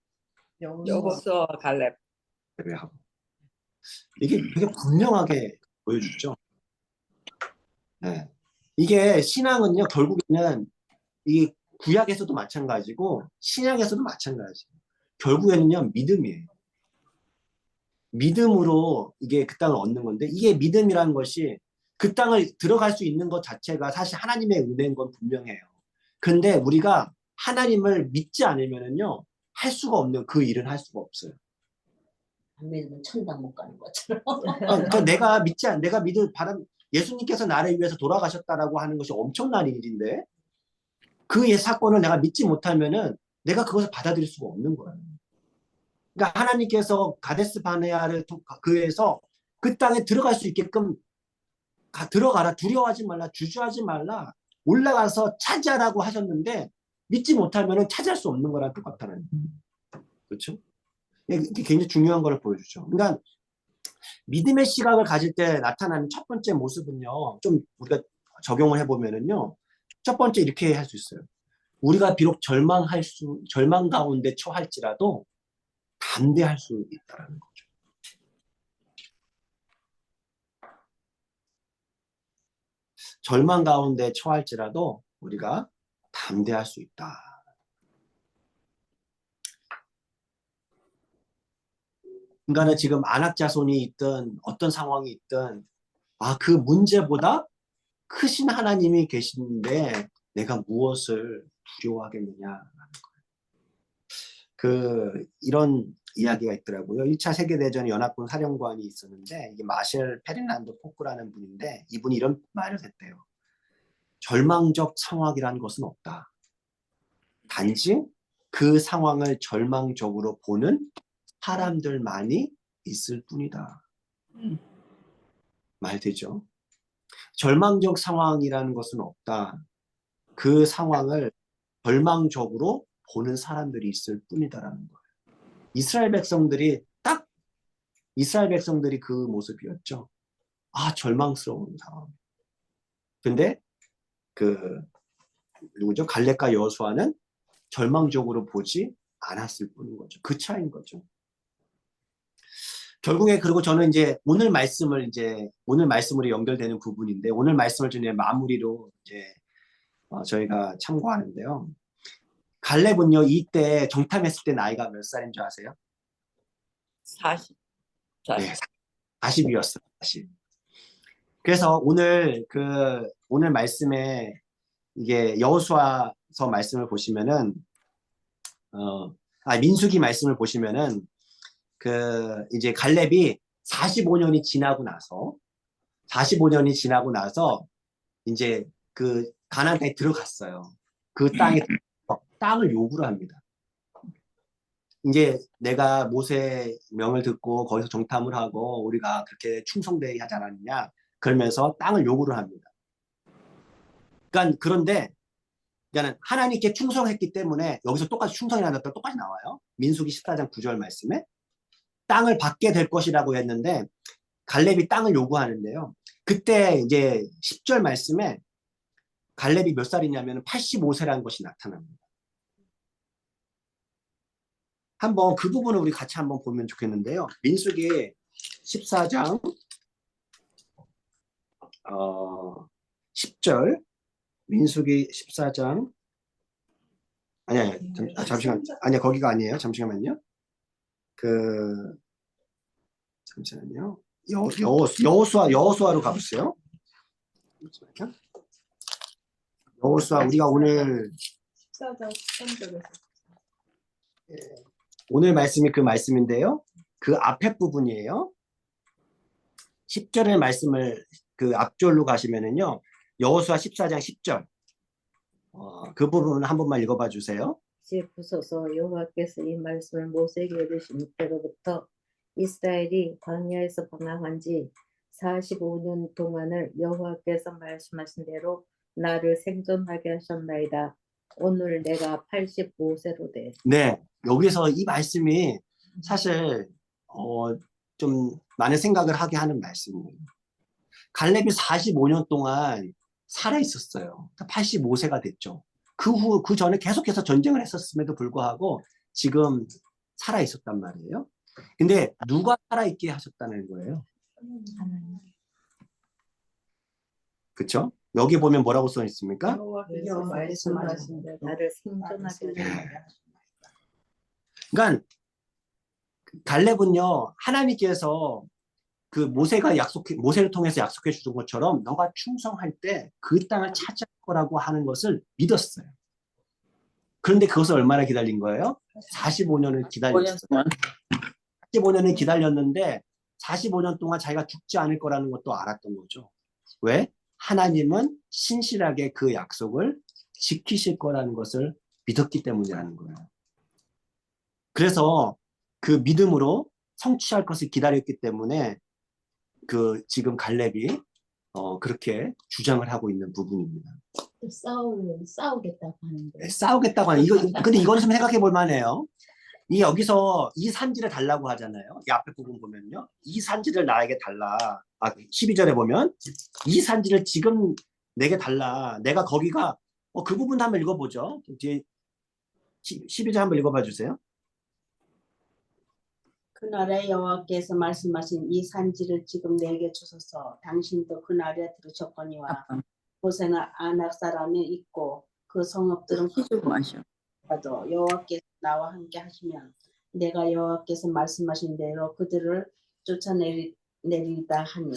여호수아 갈렙. 제외하고. 이게 되게 분명하게 보여주죠. 네. 이게 신앙은요, 결국에는 이 구약에서도 마찬가지고 신약에서도 마찬가지예요. 결국에는요, 믿음이에요. 믿음으로 이게 그 땅을 얻는 건데 이게 믿음이라는 것이 그 땅을 들어갈 수 있는 것 자체가 사실 하나님의 은혜인 건 분명해요. 근데 우리가 하나님을 믿지 않으면은요 할 수가 없는 그 일은 할 수가 없어요. 안 믿으면 천당 못 가는 것처럼. 그러니까 내가 믿을 바람 예수님께서 나를 위해서 돌아가셨다라고 하는 것이 엄청난 일인데 그 사건을 내가 믿지 못하면은 내가 그것을 받아들일 수가 없는 거예요. 그러니까 하나님께서 가데스 바네아를 그에서 그 땅에 들어갈 수 있게끔 들어가라, 두려워하지 말라, 주저하지 말라, 올라가서 차지하라고 하셨는데 믿지 못하면은 차지할 수 없는 거랑 똑같다는 거예요. 그렇죠? 이게 굉장히 중요한 걸 보여주죠. 그러니까 믿음의 시각을 가질 때 나타나는 첫 번째 모습은요, 좀 우리가 적용을 해보면은요, 첫 번째 이렇게 할 수 있어요. 우리가 비록 절망 가운데 처할지라도 담대할 수 있다는 거죠. 절망 가운데 처할지라도 우리가 담대할 수 있다. 인간은 지금 안악자손이 있든 어떤 상황이 있든 그 문제보다 크신 하나님이 계시는데 내가 무엇을 두려워하겠느냐라는 거예요. 이런 이야기가 있더라고요. 1차 세계대전에 연합군 사령관이 있었는데 이게 마셜 페르난도 포크라는 분인데 이분이 이런 말을 했대요. 절망적 상황이라는 것은 없다. 단지 그 상황을 절망적으로 보는 사람들만이 있을 뿐이다. 말 되죠? 절망적 상황이라는 것은 없다. 그 상황을 절망적으로 보는 사람들이 있을 뿐이다라는 거예요. 이스라엘 백성들이 그 모습이었죠. 절망스러운 상황. 근데 누구죠? 갈렙과 여호수아는 절망적으로 보지 않았을 뿐인 거죠. 그 차이인 거죠. 결국에 그리고 저는 이제 오늘 말씀으로 연결되는 부분인데 오늘 말씀을 좀 마무리로 저희가 참고하는데요. 갈렙은요 이때 정탐했을 때 나이가 몇 살인 줄 아세요? 40. 네, 40이었어요. 40. 그래서 오늘 말씀에 이게 여호수아서 말씀을 보시면은 민수기 말씀을 보시면은 이제 갈렙이 45년이 지나고 나서 이제 가나안 땅에 들어갔어요. 그 땅을 요구를 합니다. 이제 내가 모세 명을 듣고 거기서 정탐을 하고 우리가 그렇게 충성되게 하지 않았느냐 그러면서 땅을 요구를 합니다. 그런데 하나님께 충성했기 때문에 여기서 똑같이 충성이라는 것 똑같이 나와요. 민수기 14장 9절 말씀에 땅을 받게 될 것이라고 했는데 갈렙이 땅을 요구하는데요. 그때 이제 10절 말씀에 갈렙이 몇 살이냐면 85세라는 것이 나타납니다. 한번 그 부분을 우리 같이 한번 보면 좋겠는데요. 민수기 14장 10절 민수기 14장 잠시만 거기가 아니에요. 잠시만요. 잠시만요. 여호수아로 가보세요. 여호수아 우리가 오늘 14장 13절에서 오늘 말씀이 그 말씀인데요. 그 앞에 부분이에요. 10절의 말씀을 앞절로 가시면은요. 여호수아 14장 10절. 그 부분 한 번만 읽어봐 주세요. 이제 부서서 여호와께서 이 말씀을 모세에게 이르신 때로부터 이스라엘이 광야에서 방황한 지 45년 동안을 여호와께서 말씀하신 대로 나를 생존하게 하셨나이다. 오늘 내가 85세로 돼. 네, 여기서 이 말씀이 사실 좀 많은 생각을 하게 하는 말씀이에요. 갈렙이 45년 동안 살아 있었어요. 85세가 됐죠. 그 전에 계속해서 전쟁을 했었음에도 불구하고 지금 살아 있었단 말이에요. 근데 누가 살아 있게 하셨다는 거예요? 그렇죠? 여기 보면 뭐라고 써 있습니까? 여호와께서 말씀하신 대로 나를 생존하게 하셨나이다. 그러니까 갈렙은요, 하나님께서 그 모세를 통해서 약속해 주신 것처럼 너가 충성할 때 그 땅을 차지할 거라고 하는 것을 믿었어요. 그런데 그것을 얼마나 기다린 거예요? 45년을 기다렸어요. 45년을 기다렸는데 45년 동안 자기가 죽지 않을 거라는 것도 알았던 거죠. 왜? 하나님은 신실하게 그 약속을 지키실 거라는 것을 믿었기 때문이라는 거예요. 그래서 그 믿음으로 성취할 것을 기다렸기 때문에 그 지금 갈렙이 그렇게 주장을 하고 있는 부분입니다. 또 싸우겠다고 하는데. 네, 싸우겠다고 하는 근데 이거는 좀 생각해 볼 만해요. 여기서 이 산지를 달라고 하잖아요. 이 앞에 부분 보면요. 이 산지를 나에게 달라. 12절에 보면 이 산지를 지금 내게 달라. 내가 거기가 그 부분도 한번 읽어보죠. 뒤에 12절 한번 읽어봐 주세요. 그날에 여호와께서 말씀하신 이 산지를 지금 내게 주소서. 당신도 그날에 들으셨거니와 곳에는 아낙 사람이 있고 그 성읍들은 가도 여호와께서 나와 함께 하시면 내가 여호와께서 말씀하신 대로 그들을 쫓아내리다 하니.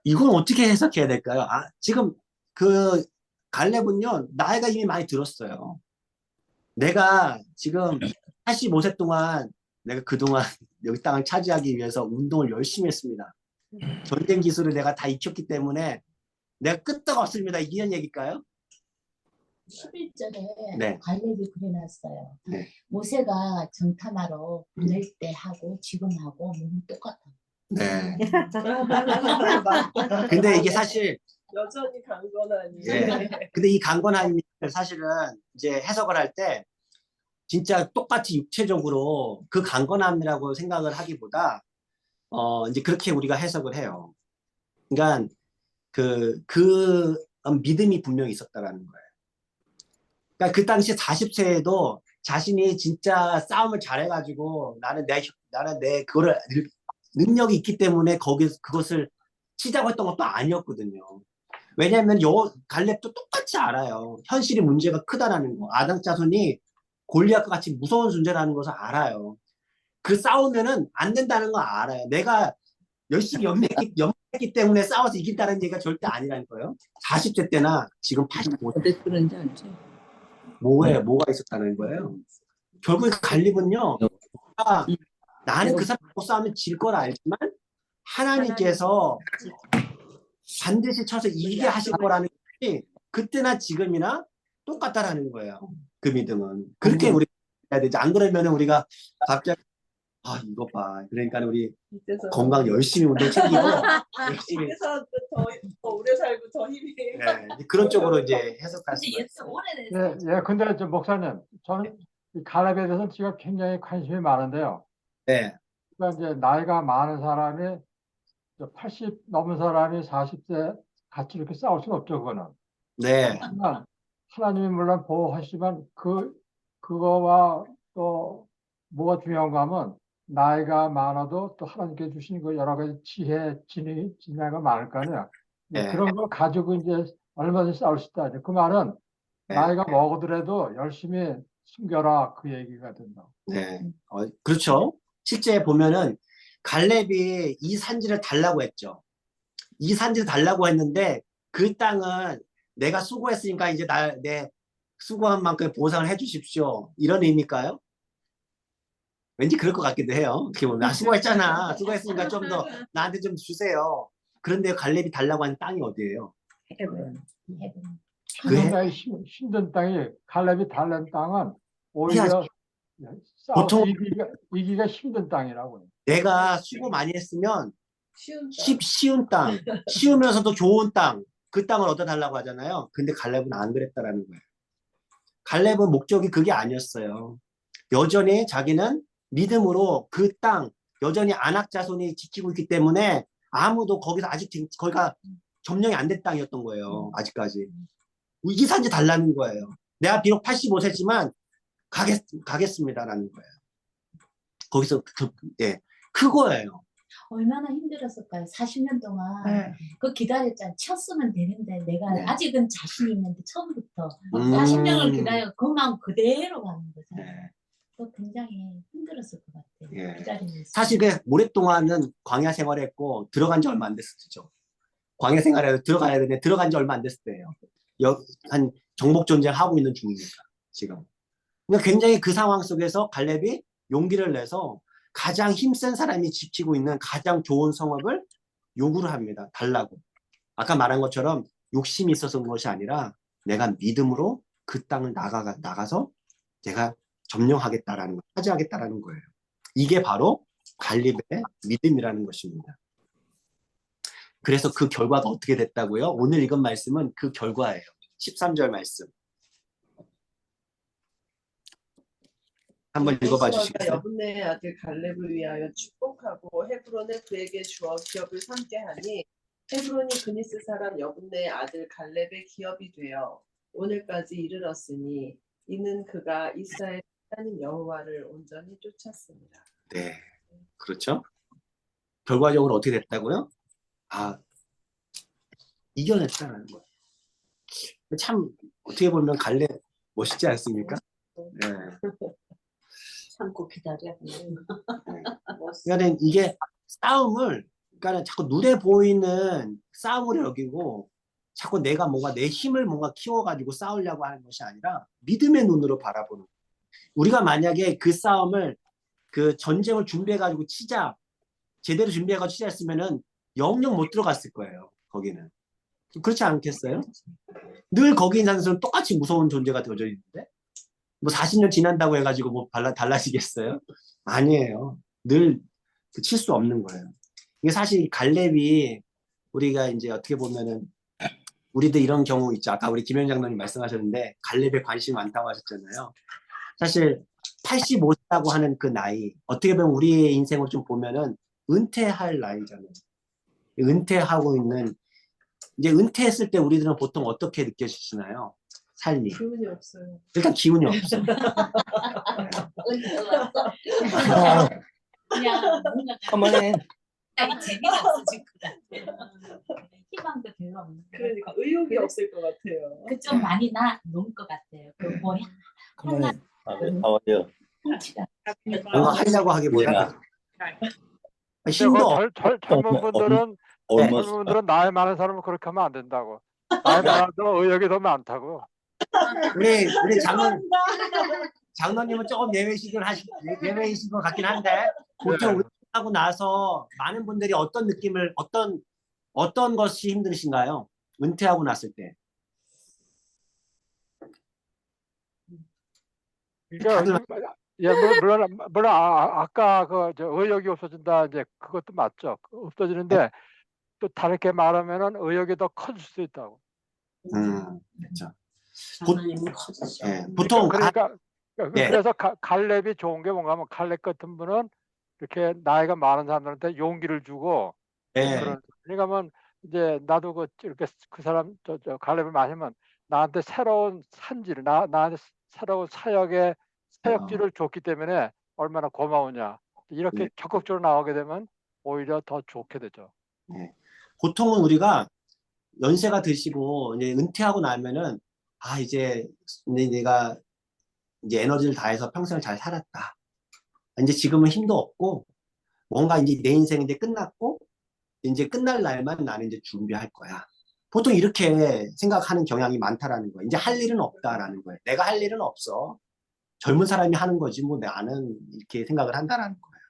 이건 어떻게 해석해야 될까요? 지금 그 갈렙은요, 나이가 이미 많이 들었어요. 내가 지금 85세 동안 내가 그동안 여기 땅을 차지하기 위해서 운동을 열심히 했습니다. 전쟁 기술을 내가 다 익혔기 때문에 내가 끄떡없습니다. 이런 얘기일까요? 11절에 네. 갈렙이 그려놨어요. 네. 모세가 정탐하러 보낼 때 하고 지금 하고 너무 똑같아. 네. 근데 이게 사실 여전히 강건하니. 예. 근데 이 강건함이 사실은 이제 해석을 할 때 진짜 똑같이 육체적으로 그 강건함이라고 생각을 하기보다 이제 그렇게 우리가 해석을 해요. 그러니까 그 믿음이 분명히 있었다라는 거예요. 그러니까 그 당시 40세에도 자신이 진짜 싸움을 잘해가지고 나는 내 그거를 능력이 있기 때문에 그것을 치자고 했던 것도 아니었거든요. 왜냐하면 갈렙도 똑같이 알아요. 현실이 문제가 크다라는 거. 아담 자손이 골리앗과 같이 무서운 존재라는 것을 알아요. 그 싸우면은 안 된다는 거 알아요. 내가 열심히 연맹했기 때문에 싸워서 이긴다는 얘기가 절대 아니라는 거예요. 40세 때나 지금 85세 어때 그런지 알지? 뭐가 있었다는 거예요. 결국 갈렙은요, 나는 그 사람하고 싸우면 질 걸 알지만 하나님께서 반드시 쳐서 이기게 하실 거라는 것이 그때나 지금이나 똑같다라는 거예요. 그 믿음은. 그렇게 우리가 해야 되지. 안 그러면 우리가 갑자기 이거 봐. 그러니까 우리 건강 열심히 운동 챙기고 열심히 그래서 더 오래 살고 더 힘이. 그런 쪽으로 이제 해석할 수 있어요. 예, 근데 저 목사님, 저는 이 갈렙에 대해서 제가 굉장히 관심이 많은데요. 네. 그러니까 이제 나이가 많은 사람이 80 넘은 사람이 40세 같이 이렇게 싸울 수는 없죠, 그거는. 네. 하지만 하나님이 물론 보호하시지만 그거와 또 뭐가 중요한가 하면 나이가 많아도 또 하나님께 주신 그 여러 가지 지혜, 진리가 많을 거 아니야. 네. 그런 거 가지고 이제 얼마든지 싸울 수 있다. 그 말은 네. 나이가 먹어더라도 열심히 숨겨라 그 얘기가 된다. 네. 그렇죠. 실제 보면은 갈렙이 이 산지를 달라고 했죠. 이 산지를 달라고 했는데 그 땅은 내가 수고했으니까 이제 내 수고한 만큼 보상을 해 주십시오. 이런 의미일까요? 왠지 그럴 것 같기도 해요. 어떻게 보면 수고했잖아. 수고했으니까 좀 더 나한테 좀 주세요. 그런데 갈렙이 달라고 하는 땅이 어디예요? 그러니까 힘든 땅이 갈렙이 달란 땅은 오히려 보통 이기가 힘든 땅이라고요. 내가 수고 많이 했으면 쉬운 땅. 쉬운 땅, 쉬우면서도 좋은 땅, 그 땅을 얻어달라고 하잖아요. 근데 갈렙은 안 그랬다라는 거예요. 갈렙은 목적이 그게 아니었어요. 여전히 자기는 믿음으로 그 땅, 여전히 아낙 자손이 지키고 있기 때문에 아무도 거기서 거기가 점령이 안 된 땅이었던 거예요. 아직까지. 이 산지 달라는 거예요. 내가 비록 85세지만 가겠습니다라는 거예요. 거기서 그거예요. 얼마나 힘들었을까요? 40년 동안 그 기다렸잖아. 쳤으면 되는데 내가 네. 아직은 자신이 있는데 처음부터 40년을 기다려 그 마음 그대로 가는 거잖아요. 네. 또 굉장히 힘들었을 것 같아요. 예. 기다리면서. 사실 그 오랫동안은 광야 생활했고 들어간 지 얼마 안 됐었죠. 광야 생활에 들어가야 되는데 들어간 지 얼마 안 됐을 때예요. 한 정복 전쟁 하고 있는 중이니까 지금. 그러니까 굉장히 그 상황 속에서 갈렙이 용기를 내서 가장 힘센 사람이 지키고 있는 가장 좋은 성읍을 요구를 합니다. 달라고. 아까 말한 것처럼 욕심이 있어서 그런 것이 아니라 내가 믿음으로 그 땅을 나가서 내가 점령하겠다라는 거, 차지하겠다라는 거예요. 이게 바로 갈렙의 믿음이라는 것입니다. 그래서 그 결과가 어떻게 됐다고요? 오늘 읽은 말씀은 그 결과예요. 13절 말씀. 한번 읽어봐 여호수아가 주시겠어요? 여분네의 아들 갈렙을 위하여 축복하고 헤브론을 그에게 주어 기업을 삼게 하니 헤브론이 그니스 사람 여분네의 아들 갈렙의 기업이 되어 오늘까지 이르렀으니 이는 그가 이스라엘 하나님 여호와를 온전히 쫓았습니다. 네, 그렇죠. 결과적으로 어떻게 됐다고요? 아, 이겨냈다는 거예요. 참 어떻게 보면 갈렙 멋있지 않습니까? 네. 참고 기다려. 그러니까 이게 싸움을, 그러니까 자꾸 눈에 보이는 싸움을 여기고 자꾸 내가 뭔가 내 힘을 뭔가 키워가지고 싸우려고 하는 것이 아니라 믿음의 눈으로 바라보는. 우리가 만약에 그 싸움을 그 전쟁을 준비해가지고 제대로 준비해가지고 치자했으면은 영영 못 들어갔을 거예요. 거기는. 그렇지 않겠어요? 늘 거기 있는 사람들은 똑같이 무서운 존재가 되어져 있는데 뭐 40년 지난다고 해가지고 뭐 달라지겠어요? 아니에요. 늘 칠 수 없는 거예요. 이게 사실 갈렙이 우리가 이제 어떻게 보면은 우리도 이런 경우 있죠. 아까 우리 김현 장로님 말씀하셨는데 갈렙에 관심이 많다고 하셨잖아요. 사실 85세라고 하는 그 나이, 어떻게 보면 우리의 인생을 좀 보면은 은퇴할 나이잖아요. 은퇴하고 있는, 이제 은퇴했을 때 우리들은 보통 어떻게 느껴지시나요? 삶이. 기운이 없어요. 일단 기운이 없어. 그냥 뭔가 그만해. 갑자기 재미가 없어질 것 같아요. 희망도 별로 없는. 그러니까 의욕이 없을 것 같아요. 그좀 많이 넘을 것 같아요. 그 뭐야? 그만해. 나와요. 통치가. 뭔가 하려고 하기보다 힘도 없고. 젊은 분들은 almost. 젊은 분들은 나이 많은 사람은 그렇게 하면 안 된다고. 나이 많아도 의욕이 더 많다고. 우리 장로님은 조금 예외이신 것 같긴 한데 보통 하고 나서 많은 분들이 어떤 느낌을 어떤 것이 힘드신가요? 은퇴하고 났을 때. 그러니까 물론 아까 저 의욕이 없어진다 이제 그것도 맞죠. 없어지는데 또 다르게 말하면은 의욕이 더 커질 수 있다고. 그렇죠. 장로님은 커지죠. 예, 보통 예. 그래서 갈렙이 좋은 게 뭔가 하면 갈렙 같은 분은 이렇게 나이가 많은 사람들한테 용기를 주고 예. 그러니까 뭐 이제 나도 이렇게 그 사람 저 갈렙을 마시면 나한테 새로운 산지를 나한테 새로운 사역지를 줬기 때문에 얼마나 고마우냐 이렇게 적극적으로 나오게 되면 오히려 더 좋게 되죠. 예. 보통은 우리가 연세가 드시고 이제 은퇴하고 나면은 이제 내가 이제 에너지를 다해서 평생을 잘 살았다. 이제 지금은 힘도 없고 뭔가 이제 내 인생이 이제 끝났고 이제 끝날 날만 나는 이제 준비할 거야. 보통 이렇게 생각하는 경향이 많다라는 거예요. 이제 할 일은 없다라는 거예요. 내가 할 일은 없어. 젊은 사람이 하는 거지 뭐 나는 이렇게 생각을 한다라는 거예요.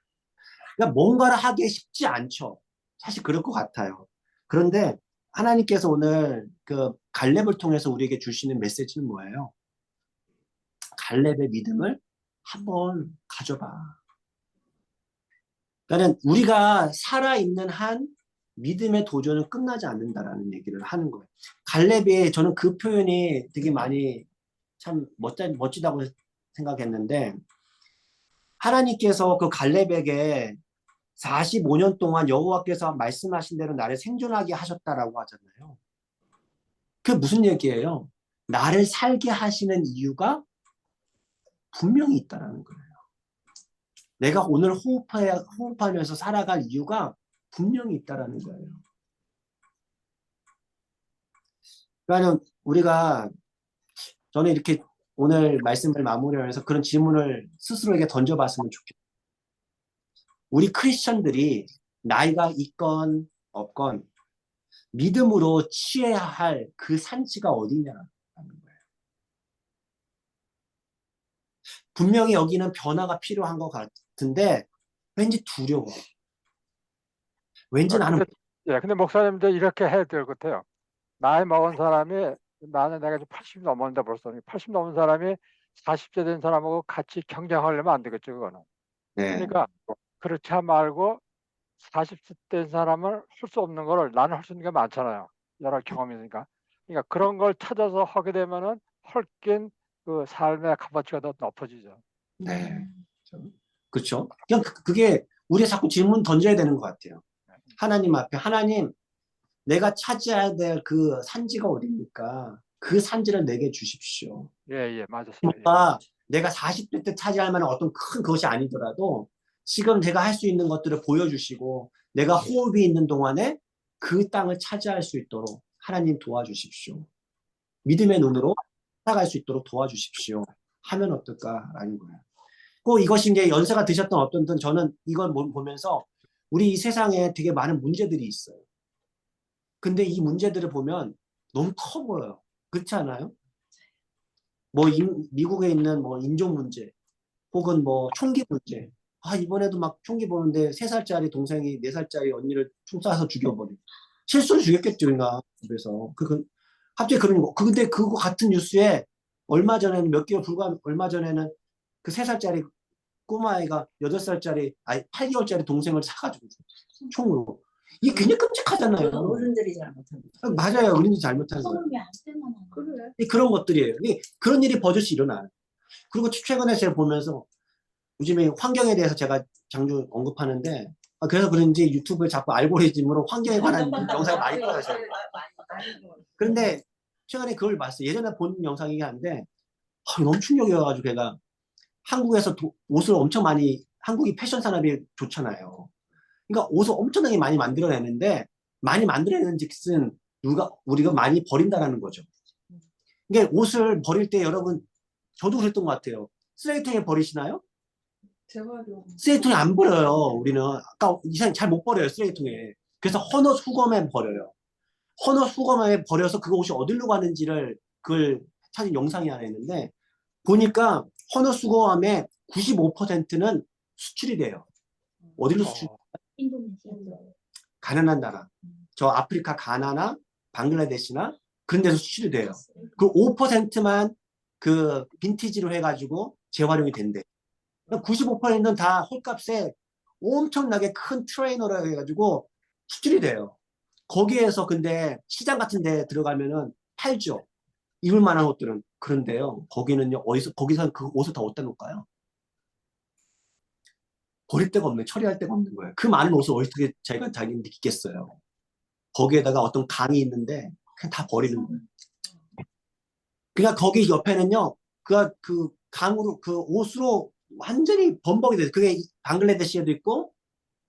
그러니까 뭔가를 하기 쉽지 않죠. 사실 그럴 것 같아요. 그런데 하나님께서 오늘 그 갈렙을 통해서 우리에게 주시는 메시지는 뭐예요? 갈렙의 믿음을 한번 가져봐. 그러니까 우리가 살아있는 한 믿음의 도전은 끝나지 않는다라는 얘기를 하는 거예요. 갈렙이 저는 그 표현이 되게 많이 참 멋지다고 생각했는데 하나님께서 그 갈렙에게 45년 동안 여호와께서 말씀하신 대로 나를 생존하게 하셨다라고 하잖아요. 그게 무슨 얘기예요? 나를 살게 하시는 이유가 분명히 있다라는 거예요. 내가 오늘 호흡하면서 살아갈 이유가 분명히 있다라는 거예요. 그러니까 저는 이렇게 오늘 말씀을 마무리하면서 그런 질문을 스스로에게 던져봤으면 좋겠어요. 우리 크리스천들이 나이가 있건 없건 믿음으로 취해야 할 그 산지가 어디냐라는 거예요. 분명히 여기는 변화가 필요한 것 같은데 왠지 두려워. 왠지 나는 근데 목사님도 이렇게 해야 될 것 같아요. 나이 먹은 사람이, 내가 지금 80 넘었는데 벌써 80 넘은 사람이 40대 된 사람하고 같이 경쟁하려면 안 되겠죠, 그거는. 네. 그러니까 그렇지 말고 40대 된 사람을 할 수 없는 거를 나는 할 수 있는 게 많잖아요. 여러 경험이 있으니까. 그러니까 그런 걸 찾아서 하게 되면은 헐긴 그 삶의 값어치가 더 높아지죠. 네. 그렇죠. 그냥 그게 우리가 자꾸 질문 던져야 되는 것 같아요. 하나님 앞에 하나님 내가 차지해야 될 그 산지가 어디입니까? 그 산지를 내게 주십시오. 예, 맞았어요. 뭔가 내가 40대 때 차지할 만한 어떤 큰 것이 아니더라도 지금 내가 할 수 있는 것들을 보여주시고 내가 호흡이 있는 동안에 그 땅을 차지할 수 있도록 하나님 도와주십시오. 믿음의 눈으로 살아갈 수 있도록 도와주십시오. 하면 어떨까라는 거예요. 꼭 이것이 이제 연세가 드셨던 어떤 분 저는 이걸 보면서 우리 이 세상에 되게 많은 문제들이 있어요. 근데 이 문제들을 보면 너무 커 보여요. 그렇지 않아요? 뭐 미국에 있는 뭐 인종 문제 혹은 뭐 총기 문제. 이번에도 막 총기 보는데 3살짜리 동생이 4살짜리 언니를 총 쏴서 죽여버리고 실수로 죽였겠죠, 그러니까 집에서. 갑자기 그런 거. 근데 그거 같은 뉴스에 얼마 전에는 얼마 전에는 그 3살짜리 꼬마아이가 8개월짜리 동생을 사가지고 총으로. 이게 굉장히 끔찍하잖아요. 어른들이 잘못한 거. 맞아요. 어른이 잘못한 거예요. 처음이 안 되면 그래. 그런 것들이에요. 그런 일이 버젓이 일어나요. 그리고 최근에 제가 보면서 요즘에 환경에 대해서 제가 장주 언급하는데 그래서 그런지 유튜브에 자꾸 알고리즘으로 환경에 관한 영상이 많이 떠요. 그런데 최근에 그걸 봤어요. 예전에 본 영상이긴 한데 너무 충격이어가지고 걔가 한국에서 옷을 엄청 많이 한국이 패션 산업이 좋잖아요. 그러니까 옷을 엄청나게 많이 만들어내는데 많이 만들어내는 즉슨 우리가 많이 버린다라는 거죠. 이게 옷을 버릴 때 여러분 저도 그랬던 것 같아요. 쓰레기통에 버리시나요? 재활용. 쓰레기통에 안 버려요. 우리는 아까 이상 잘 못 버려요. 쓰레기통에. 그래서 헌옷 수거함에 버려요. 헌옷 수거함에 버려서 그 옷이 어디로 가는지를 그걸 찾은 영상이 하나 있는데 보니까 헌옷 수거함의 95%는 수출이 돼요. 어디로 수출? 인도네시아죠. 가난한 나라. 저 아프리카 가나나 방글라데시나 그런 데서 수출이 돼요. 그 5%만 그 빈티지로 해가지고 재활용이 된대. 95%는 다 헐값에 엄청나게 큰 트레이너로 해가지고 수출이 돼요. 거기에서 근데 시장 같은 데 들어가면은 팔죠. 입을 만한 옷들은. 그런데요. 거기는요. 거기서 그 옷을 다 어디다 놓을까요? 버릴 데가 없네. 처리할 데가 없는 거예요. 그 많은 옷을 어떻게 자기는 입겠어요. 거기에다가 어떤 강이 있는데 그냥 다 버리는 거예요. 그러니까 거기 옆에는요. 그 강으로 그 옷으로 완전히 범벅이 돼요. 그게 방글라데시에도 있고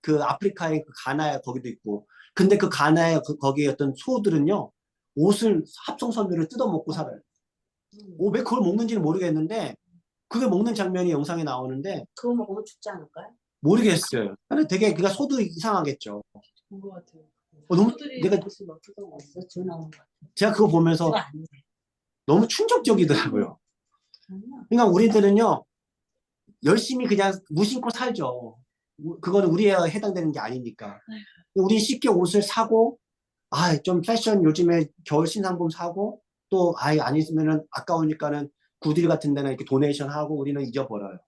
그 아프리카의 그 가나에 거기도 있고. 근데 그 가나에 거기에 어떤 소들은요. 옷을 합성섬유를 뜯어먹고 살아요. 왜 그걸 먹는지는 모르겠는데 그게 먹는 장면이 영상에 나오는데 그거 먹으면 죽지 않을까요? 모르겠어요. 근데 되게 그러니까 소도 이상하겠죠. 본 것 같아요. 너무 소들이 내가 옷을 막 뜯어먹었어. 그래서 전화 온 거. 제가 그거 보면서 그거 안 돼. 너무 충격적이더라고요. 아니야. 그러니까 우리들은요 열심히 그냥 무심코 살죠. 그거는 우리에 해당되는 게 아니니까. 우리 쉽게 옷을 사고 좀 패션 요즘에 겨울 신상품 사고 또 안 있으면은 아까우니까는 구딜 같은 데나 이렇게 도네이션 하고 우리는 잊어버려요.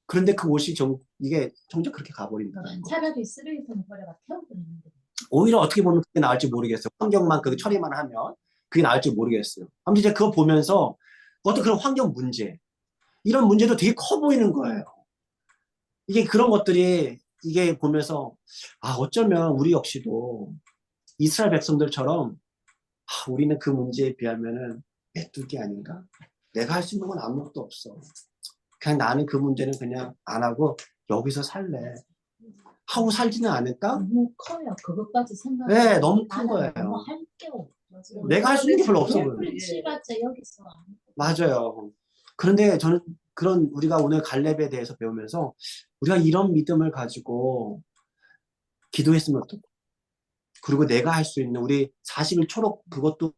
그런데 그 옷이 이게 정작 그렇게 가버린다는 거. 차라리 쓰레기통 버려가 태워버리는 거. 오히려 어떻게 보면 그게 나을지 모르겠어요. 환경만 그 처리만 하면 그게 나을지 모르겠어요. 아무튼 이제 그거 보면서 어떤 그런 환경 문제 이런 문제도 되게 커 보이는 거예요. 이게 그런 것들이 이게 보면서 어쩌면 우리 역시도 이스라엘 백성들처럼 우리는 그 문제에 비하면은 메뚜기 아닌가? 내가 할 수 있는 건 아무것도 없어. 그냥 나는 그 문제는 그냥 안 하고 여기서 살래. 하고 살지는 않을까? 너무 커요. 그것까지 생각. 네, 너무 큰 거예요. 너무 할게 없어. 내가 할 수 있는 게 별로 없어 보여요. 넷플릭스 봤자 여기서. 맞아요. 그런데 저는 그런 우리가 오늘 갈렙에 대해서 배우면서 우리가 이런 믿음을 가지고 기도했으면 어떨까? 그리고 내가 할 수 있는 우리 40일 초록 그것도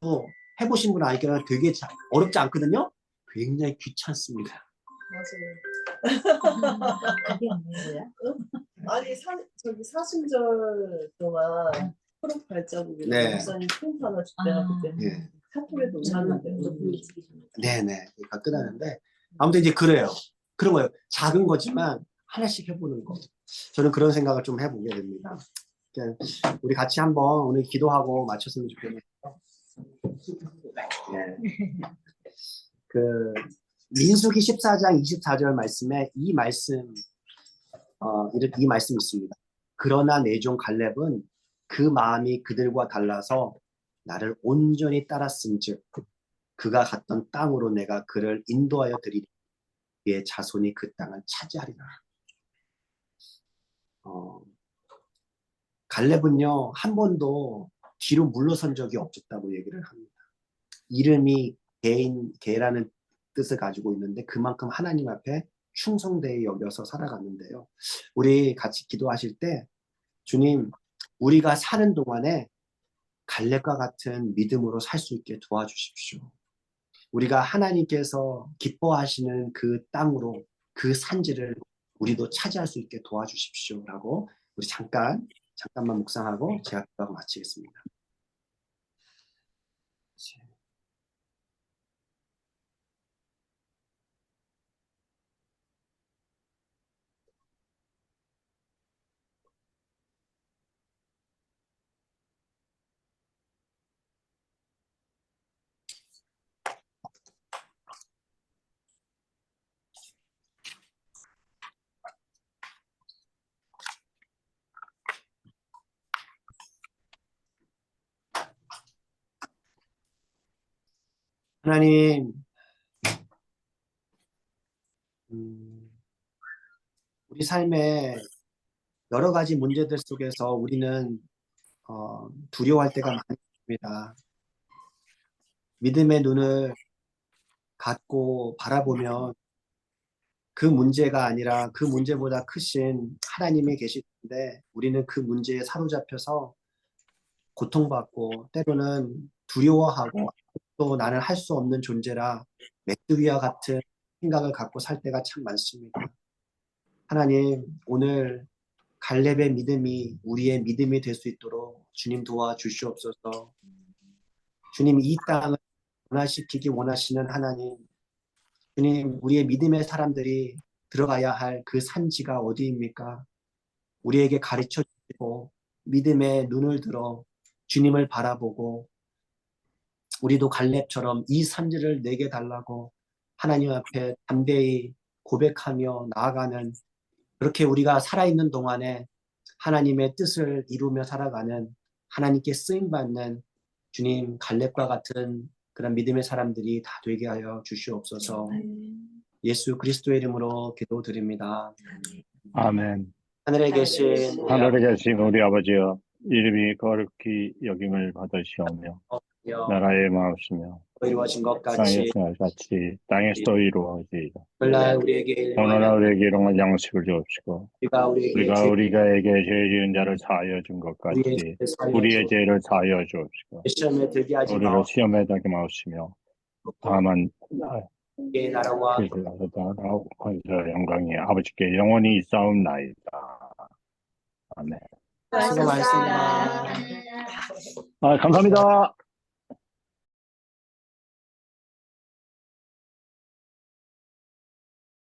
해보신 분 알기로는 되게 어렵지 않거든요. 굉장히 귀찮습니다. 맞아요. 그게 뭐야? 아니 저기 사순절 동안 초록 발자국이랑 네. 목사님 핑크 하나 줄 때가 그때 예. 카톡에도 올렸는데 네네. 그러니까 끝나는데 아무튼 이제 그래요. 그런 거예요. 작은 거지만 하나씩 해보는 거. 저는 그런 생각을 좀 해보게 됩니다. 그러니까 우리 같이 한번 오늘 기도하고 마쳤으면 좋겠네요. 네. 그 민수기 14장 24절 말씀에 이 말씀이 있습니다. 그러나 내 종 갈렙은 그 마음이 그들과 달라서 나를 온전히 따랐음즉 그가 갔던 땅으로 내가 그를 인도하여 드리리 그의 자손이 그 땅을 차지하리라. 갈렙은요 한 번도 뒤로 물러선 적이 없었다고 얘기를 합니다. 이름이 개라는 뜻을 가지고 있는데 그만큼 하나님 앞에 충성되게 여겨서 살아갔는데요. 우리 같이 기도하실 때 주님 우리가 사는 동안에 갈렙과 같은 믿음으로 살 수 있게 도와주십시오. 우리가 하나님께서 기뻐하시는 그 땅으로 그 산지를 우리도 차지할 수 있게 도와주십시오 라고 우리 잠깐만 묵상하고 제가 기도하고 마치겠습니다. 하나님, 우리 삶에 여러 가지 문제들 속에서 우리는 두려워할 때가 많이 있습니다. 믿음의 눈을 갖고 바라보면 그 문제가 아니라 그 문제보다 크신 하나님이 계시는데 우리는 그 문제에 사로잡혀서 고통받고 때로는 두려워하고 또 나는 할 수 없는 존재라 메뚜기와 같은 생각을 갖고 살 때가 참 많습니다. 하나님, 오늘 갈렙의 믿음이 우리의 믿음이 될 수 있도록 주님 도와주시옵소서. 주님, 이 땅을 변화시키기 원하시는 하나님, 주님, 우리의 믿음의 사람들이 들어가야 할 그 산지가 어디입니까? 우리에게 가르쳐 주시고 믿음의 눈을 들어 주님을 바라보고 우리도 갈렙처럼 이 산지를 내게 달라고 하나님 앞에 담대히 고백하며 나아가는 그렇게 우리가 살아있는 동안에 하나님의 뜻을 이루며 살아가는 하나님께 쓰임받는 주님 갈렙과 같은 그런 믿음의 사람들이 다 되게 하여 주시옵소서. 예수 그리스도의 이름으로 기도드립니다. 아멘. 하늘에 계신 하늘에 계신 우리 아버지여, 이름이 거룩히 여김을 받으시오며 나라의 마옵시며 이루어진 것 땅에서 같이 땅에서도 이루어지이다. 오늘날 우리에게 오늘날 우리에게 일용할 양식을 주옵시고 우리가 에게 죄 지은 자를 사하여 준 것 같이 우리의 죄를 사하여 주옵시고 시험에 들게 하지 우리를 시험에 들게 마옵시며 다만 마옵게 나라와 권세와 영광이 아버지께 영원히 있사옵나이다. 아멘. 수고 많습니다. 감사합니다.